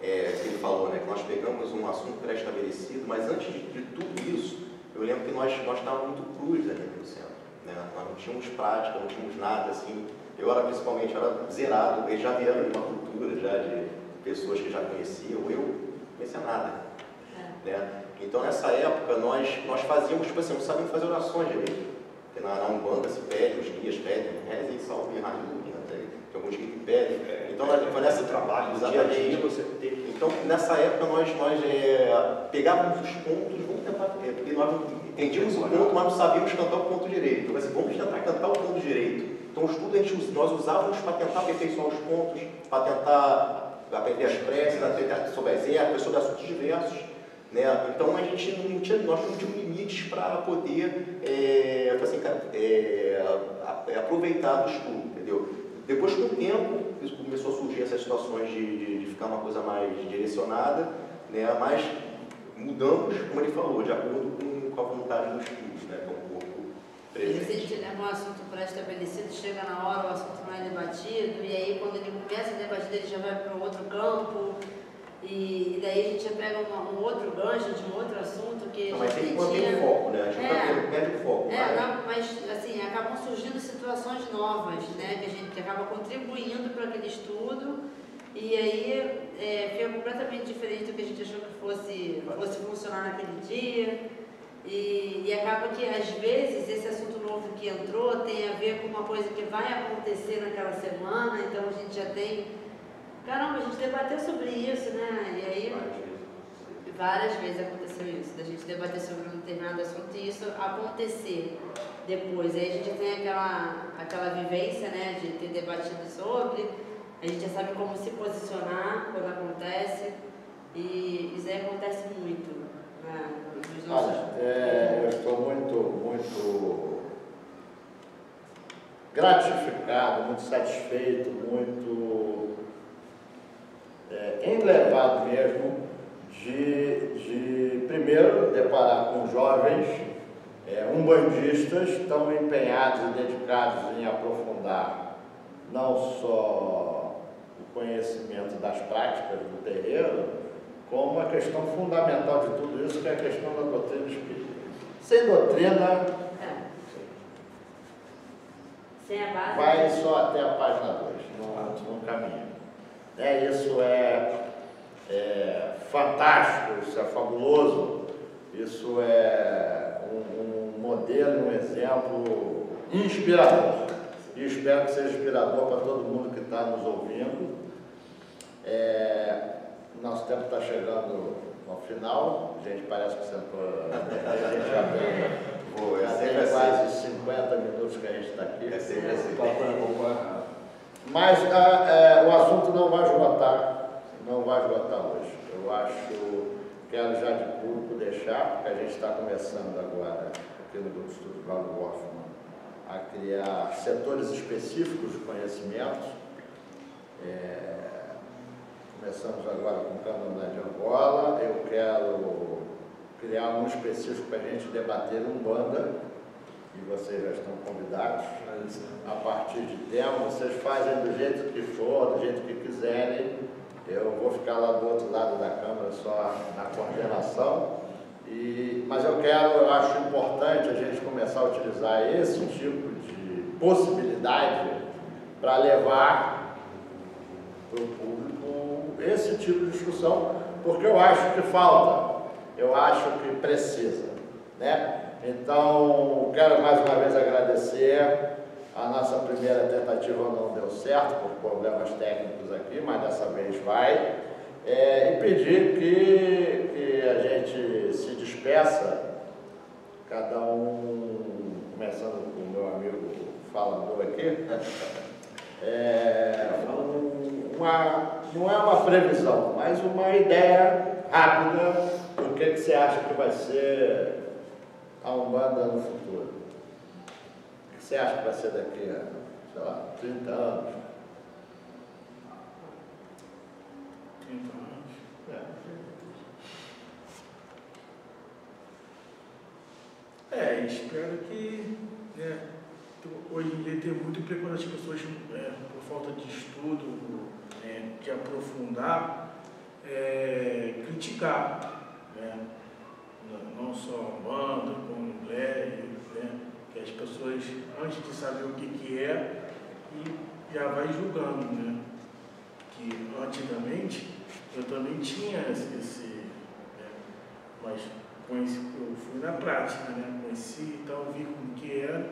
que ele falou, né, que nós pegamos um assunto pré-estabelecido, mas antes de tudo isso, eu lembro que nós estávamos muito crus ali no centro, né? Nós não tínhamos prática, não tínhamos nada assim. Eu era principalmente zerado, eles já vieram de uma cultura já de pessoas que já conheciam, eu não conhecia nada, né? Então nessa época nós fazíamos, tipo assim, não sabíamos fazer orações direito. Porque na Umbanda se pede, os guias pedem, rezem, salve, raio, tem alguns guias que pedem. Então foi nessa trabalho, exatamente. Você ter. Então nessa época nós pegávamos os pontos, vamos tentar, porque nós entendíamos o ponto, mas não sabíamos cantar o ponto direito. Então assim, vamos tentar cantar o ponto direito. Então o estudo nós usávamos para tentar aperfeiçoar os pontos, para tentar aprender as preces, aprender sobre as ervas, sobre assuntos diversos. Né? Então a gente nós não tínhamos limites para poder assim, aproveitar do estudo, entendeu? Depois, com o tempo, começou a surgir essas situações de ficar uma coisa mais direcionada, né? Mas mudamos, como ele falou, de acordo com a vontade do estudo, né? Com o corpo presente. Se a gente leva um assunto pré-estabelecido, chega na hora, o assunto não é debatido, e aí quando ele começa a debater, ele já vai para outro campo. E daí a gente já pega um outro gancho de um outro assunto que não, mas tem que manter o foco, né? A gente perde o foco. Mas assim, acabam surgindo situações novas, né? Que acaba contribuindo para aquele estudo e aí fica completamente diferente do que a gente achou que fosse funcionar naquele dia. E acaba que às vezes esse assunto novo que entrou tem a ver com uma coisa que vai acontecer naquela semana, então a gente já tem... Caramba, a gente debateu sobre isso, né? E aí, várias vezes aconteceu isso, da gente debater sobre um determinado assunto e isso acontecer depois. Aí a gente já tem aquela vivência, né, de ter debatido sobre, a gente já sabe como se posicionar quando acontece, e isso aí acontece muito, né, nos nossos... eu estou muito gratificado, muito satisfeito, muito enlevado mesmo de primeiro deparar com jovens umbandistas tão empenhados e dedicados em aprofundar não só o conhecimento das práticas do terreiro, como a questão fundamental de tudo isso, que é a questão da doutrina espírita. Sem doutrina, sem a base, vai só até a página 2, não caminha. Isso é fantástico, isso é fabuloso, isso é um modelo, um exemplo inspirador. E espero que seja inspirador para todo mundo que está nos ouvindo. Nosso tempo está chegando ao final, a gente parece que sentou, a gente já tem quase 50 minutos que a gente está aqui. Mas o assunto não vai esgotar hoje. Eu acho, quero já de público deixar, porque a gente está começando agora, aqui no Grupo de Estudos Valdo Hoffmann, a criar setores específicos de conhecimentos. Começamos agora com o Candomblé de Angola. Eu quero criar um específico para a gente debater Umbanda, e vocês já estão convidados. A partir de tema, vocês fazem do jeito que for, do jeito que quiserem. Eu vou ficar lá do outro lado da câmera, só na coordenação. Mas eu acho importante a gente começar a utilizar esse tipo de possibilidade para levar para o público esse tipo de discussão, porque eu acho que falta, eu acho que precisa, né? Então, quero mais uma vez agradecer. A nossa primeira tentativa não deu certo por problemas técnicos aqui, mas dessa vez vai. E pedir que a gente se despeça, cada um, começando com o meu amigo falador aqui, não é uma previsão, mas uma ideia rápida do que você acha que vai ser a Umbanda no futuro. O que você acha que vai ser daqui a, sei lá, 30 anos? 30 anos. É. Espero que hoje em dia tem muito preconceito das pessoas por falta de estudo, de aprofundar, criticar, né? Não só a banda, como mulher, né? Que as pessoas, antes de saber o que é, e já vai julgando, né? Que antigamente eu também tinha mas eu fui na prática, né? Conheci, então vi como que era,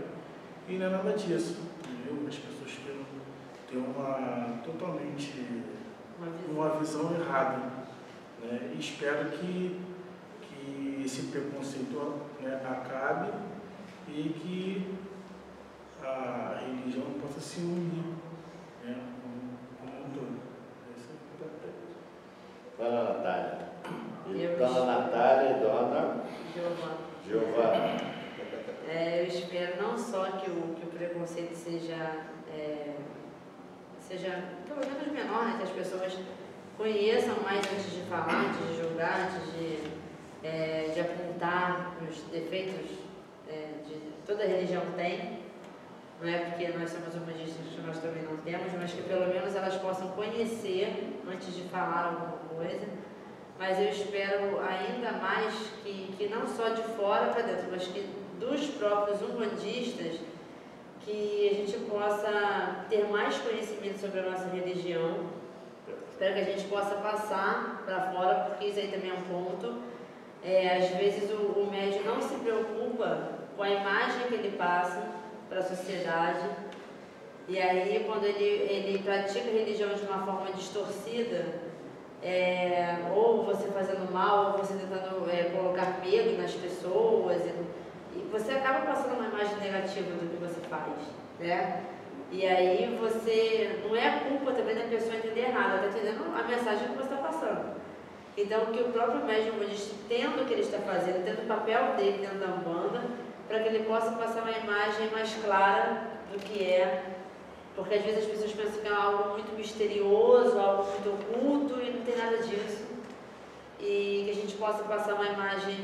e não é nada disso, entendeu? As pessoas têm totalmente uma visão errada, né? E espero que esse preconceito, né, acabe e que a religião possa se unir, né, como um todo. Essa é a Dona Natália. Dona Natália e Dona Giovana. Eu espero não só que o preconceito seja pelo menos menor, né, que as pessoas conheçam mais antes de falar, antes de julgar, antes de apontar os defeitos de toda religião tem. Não é porque nós somos humanistas que nós também não temos, mas que pelo menos elas possam conhecer antes de falar alguma coisa. Mas eu espero ainda mais que não só de fora para dentro, mas que dos próprios umbandistas, que a gente possa ter mais conhecimento sobre a nossa religião. Espero que a gente possa passar para fora, porque isso aí também é um ponto. Às vezes o médium não se preocupa com a imagem que ele passa para a sociedade, e aí quando ele pratica a religião de uma forma distorcida, ou você fazendo mal, ou você tentando colocar medo nas pessoas, e você acaba passando uma imagem negativa do que você faz, né? E aí você, não é culpa também da pessoa entender errado, ela está entendendo a mensagem que você está passando. Então, que o próprio médium budista entenda o que ele está fazendo, tendo o papel dele dentro da Umbanda, para que ele possa passar uma imagem mais clara do que é. Porque às vezes as pessoas pensam que é algo muito misterioso, algo muito oculto, e não tem nada disso. E que a gente possa passar uma imagem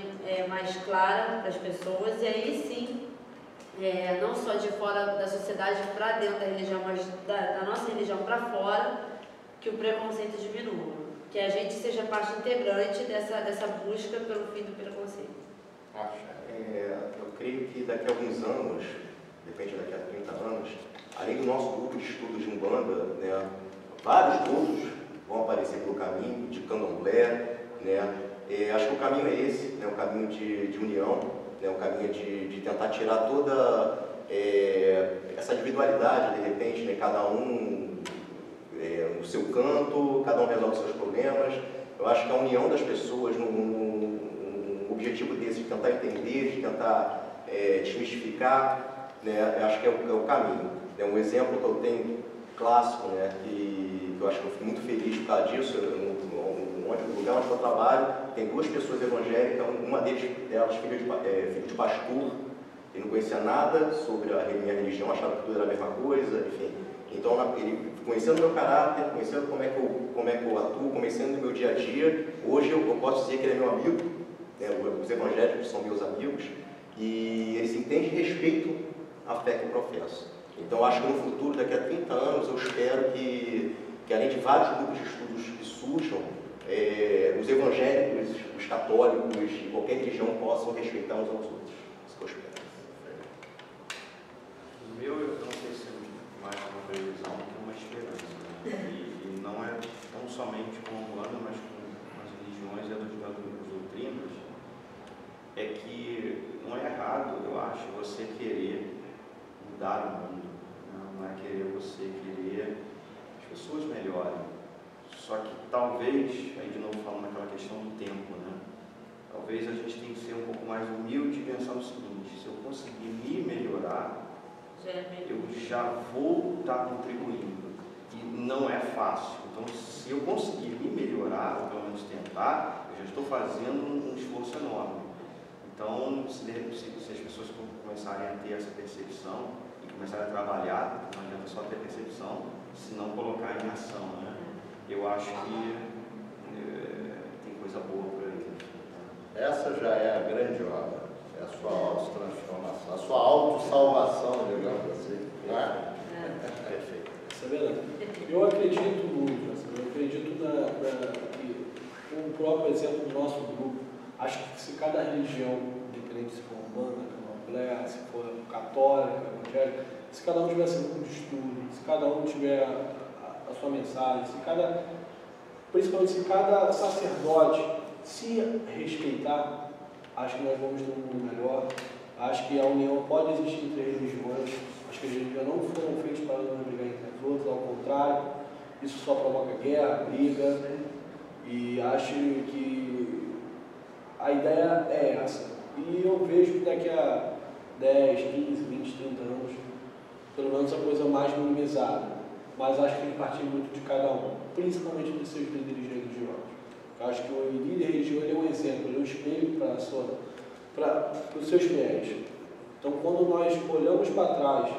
mais clara para as pessoas, e aí sim, não só de fora da sociedade para dentro da religião, mas da nossa religião para fora, que o preconceito diminua. Que a gente seja parte integrante dessa busca pelo fim do preconceito. Eu creio que daqui a alguns anos, de repente daqui a 30 anos, além do nosso grupo de estudos de Umbanda, né, vários outros vão aparecer pelo caminho de Candomblé, né? Acho que o caminho é esse, né, o caminho de união, né, o caminho de tentar tirar toda essa individualidade, de repente, né, cada um no seu canto, cada um resolve seus problemas. Eu acho que a união das pessoas num objetivo desse, de tentar entender, de tentar desmistificar, né, eu acho que é o caminho. Um exemplo que eu tenho clássico, né, que eu acho que eu fico muito feliz por causa disso, no lugar onde eu trabalho, tem duas pessoas evangélicas, uma delas filho de pastor, ele não conhecia nada sobre a minha religião, achava que tudo era a mesma coisa, enfim. Então, ele, conhecendo o meu caráter, conhecendo como é que eu atuo, conhecendo o meu dia a dia, hoje eu posso dizer que ele é meu amigo, né, os evangélicos são meus amigos, e eles entendem e respeitam a fé que eu professo. Então, acho que no futuro, daqui a 30 anos, eu espero que além de vários grupos de estudos que surjam, os evangélicos, os católicos e qualquer religião possam respeitar uns aos outros. Isso que eu espero. O meu, eu não sei se é mais uma previsão que uma esperança. Né? E não é tão somente com a Umbanda, mas com as religiões e as doutrinas, é que não é errado, eu acho, você querer mudar o mundo. Não é querer você querer as pessoas melhorem. Só que talvez, aí de novo falando naquela questão do tempo, né? Talvez a gente tenha que ser um pouco mais humilde e pensar o seguinte: se eu conseguir me melhorar, eu já vou estar contribuindo. E não é fácil. Então, se eu conseguir me melhorar, ou pelo menos tentar, eu já estou fazendo um esforço enorme. Então, se as pessoas começarem a ter essa percepção e começarem a trabalhar, não adianta só ter percepção, se não colocar em ação, né? Eu acho que tem coisa boa por aí. Essa já é a grande obra, é a sua autotransformação, a sua autossalvação, digamos assim. Não é? Perfeito. Isso é verdade. Eu acredito muito, assim, eu acredito que o próprio exemplo do nosso grupo, acho que se cada religião, independente se for urbana, candomblé, se for católica, evangélica, se cada um tiver seu grupo de estudo, se cada um tiver a sua mensagem, principalmente se cada sacerdote se respeitar, acho que nós vamos ter um mundo melhor. Acho que a união pode existir entre religiões. Acho que as religiões não foram feitas para não brigar entre as outras, ao contrário, isso só provoca guerra, briga. E acho que a ideia é essa. E eu vejo que daqui a 10, 15, 20, 30 anos, pelo menos a coisa mais minimizada. Mas acho que tem que partir muito de cada um, principalmente dos seus líderes religiosos. Eu acho que o líder religioso é um exemplo, ele é um espelho para os seus fiéis. Então, quando nós olhamos para trás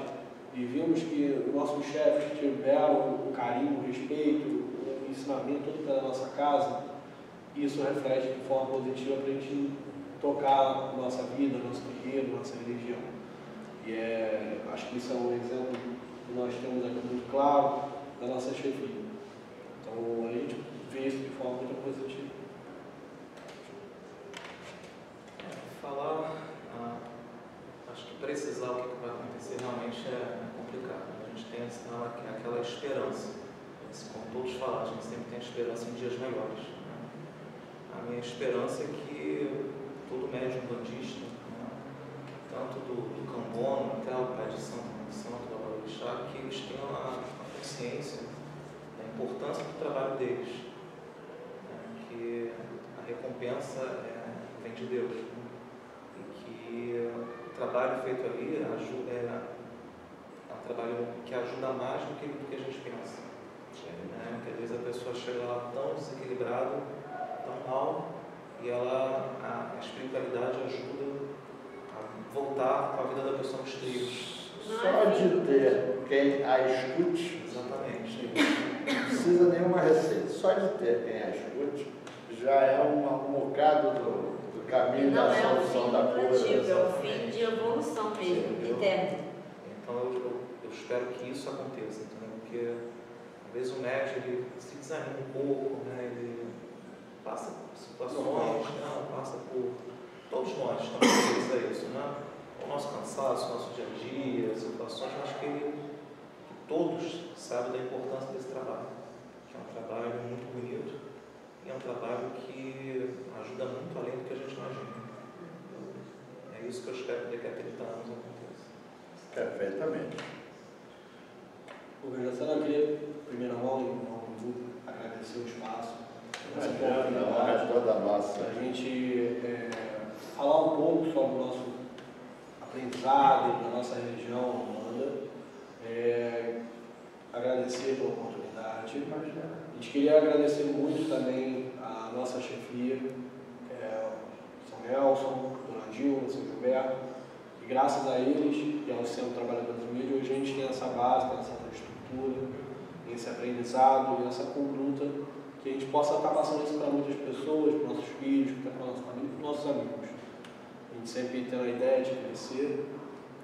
e vimos que os nossos chefes tiveram o carinho, o respeito, o ensinamento todo pela nossa casa, isso reflete de forma positiva para a gente tocar a nossa vida, nosso terreiro, nossa religião. E acho que isso é um exemplo que nós temos aqui muito claro da nossa chefia. Então, a gente vê isso de forma muito positiva. Acho que precisar o que vai acontecer realmente é complicado. A gente tem aquela esperança. Como todos falaram, a gente sempre tem esperança em dias melhores. Né? A minha esperança é que todo médium bandista, né? Tanto do Cambono até o pai de Santo Babalorixá, que eles tenham a consciência da importância do trabalho deles, né? Que a recompensa vem de Deus. Né? E o trabalho feito ali é um trabalho que ajuda mais do que a gente pensa. Porque às vezes a pessoa chega lá tão desequilibrada, tão mal, e a espiritualidade ajuda a voltar com a vida da pessoa nos trilhos. Só de ter quem a escute, Exatamente. não precisa nenhuma receita, só de ter quem a escute já é um bocado do caminho da solução da cura. É um fim de evolução mesmo, eterno. Então eu espero que isso aconteça, entendeu? Porque às vezes o médico ele se desanima um pouco, né? Ele passa por situações, passa por. Todos nós estamos sujeitos a isso, né? O nosso cansaço, o nosso dia a dia, situações, eu acho que todos sabem da importância desse trabalho, que é um trabalho muito bonito e é um trabalho que ajuda muito além do que a gente imagina. É isso que eu espero que daqui a 30 anos aconteça. Perfeitamente. Organização, eu queria, em primeira mão, em nome do grupo, agradecer o espaço, essa oportunidade toda nossa. a gente falar um pouco sobre o nosso aprendizado, da nossa religião, Umbanda. Agradecer pela oportunidade. A gente queria agradecer muito também a nossa chefia, São Nelson, Dona Dilma, São Gilberto, e graças a eles e ao Centro Trabalhadores Humildes, hoje a gente tem essa base, tem essa estrutura, tem esse aprendizado e essa conduta, que a gente possa estar passando isso para muitas pessoas, para nossos filhos, para a nossa família, para os nossos amigos. A gente sempre tem a ideia de crescer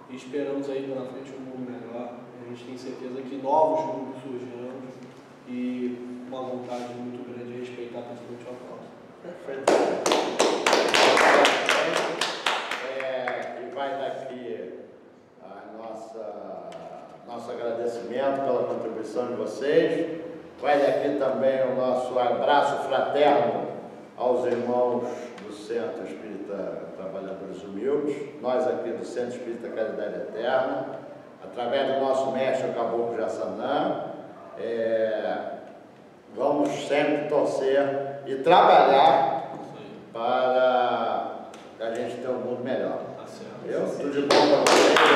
e esperamos aí pela frente um mundo melhor. A gente tem certeza que novos grupos surgirão e uma vontade muito grande de respeitar principalmente a causa. Perfeito. E vai daqui nosso agradecimento pela contribuição de vocês. Vai daqui também o nosso abraço fraterno aos irmãos do Centro Espírita Trabalhadores Humildes, nós aqui do Centro Espírita Caridade Eterna, através do nosso mestre, o Caboclo Jassanã. Vamos sempre torcer e trabalhar para a gente ter um mundo melhor. Tudo de bom para vocês.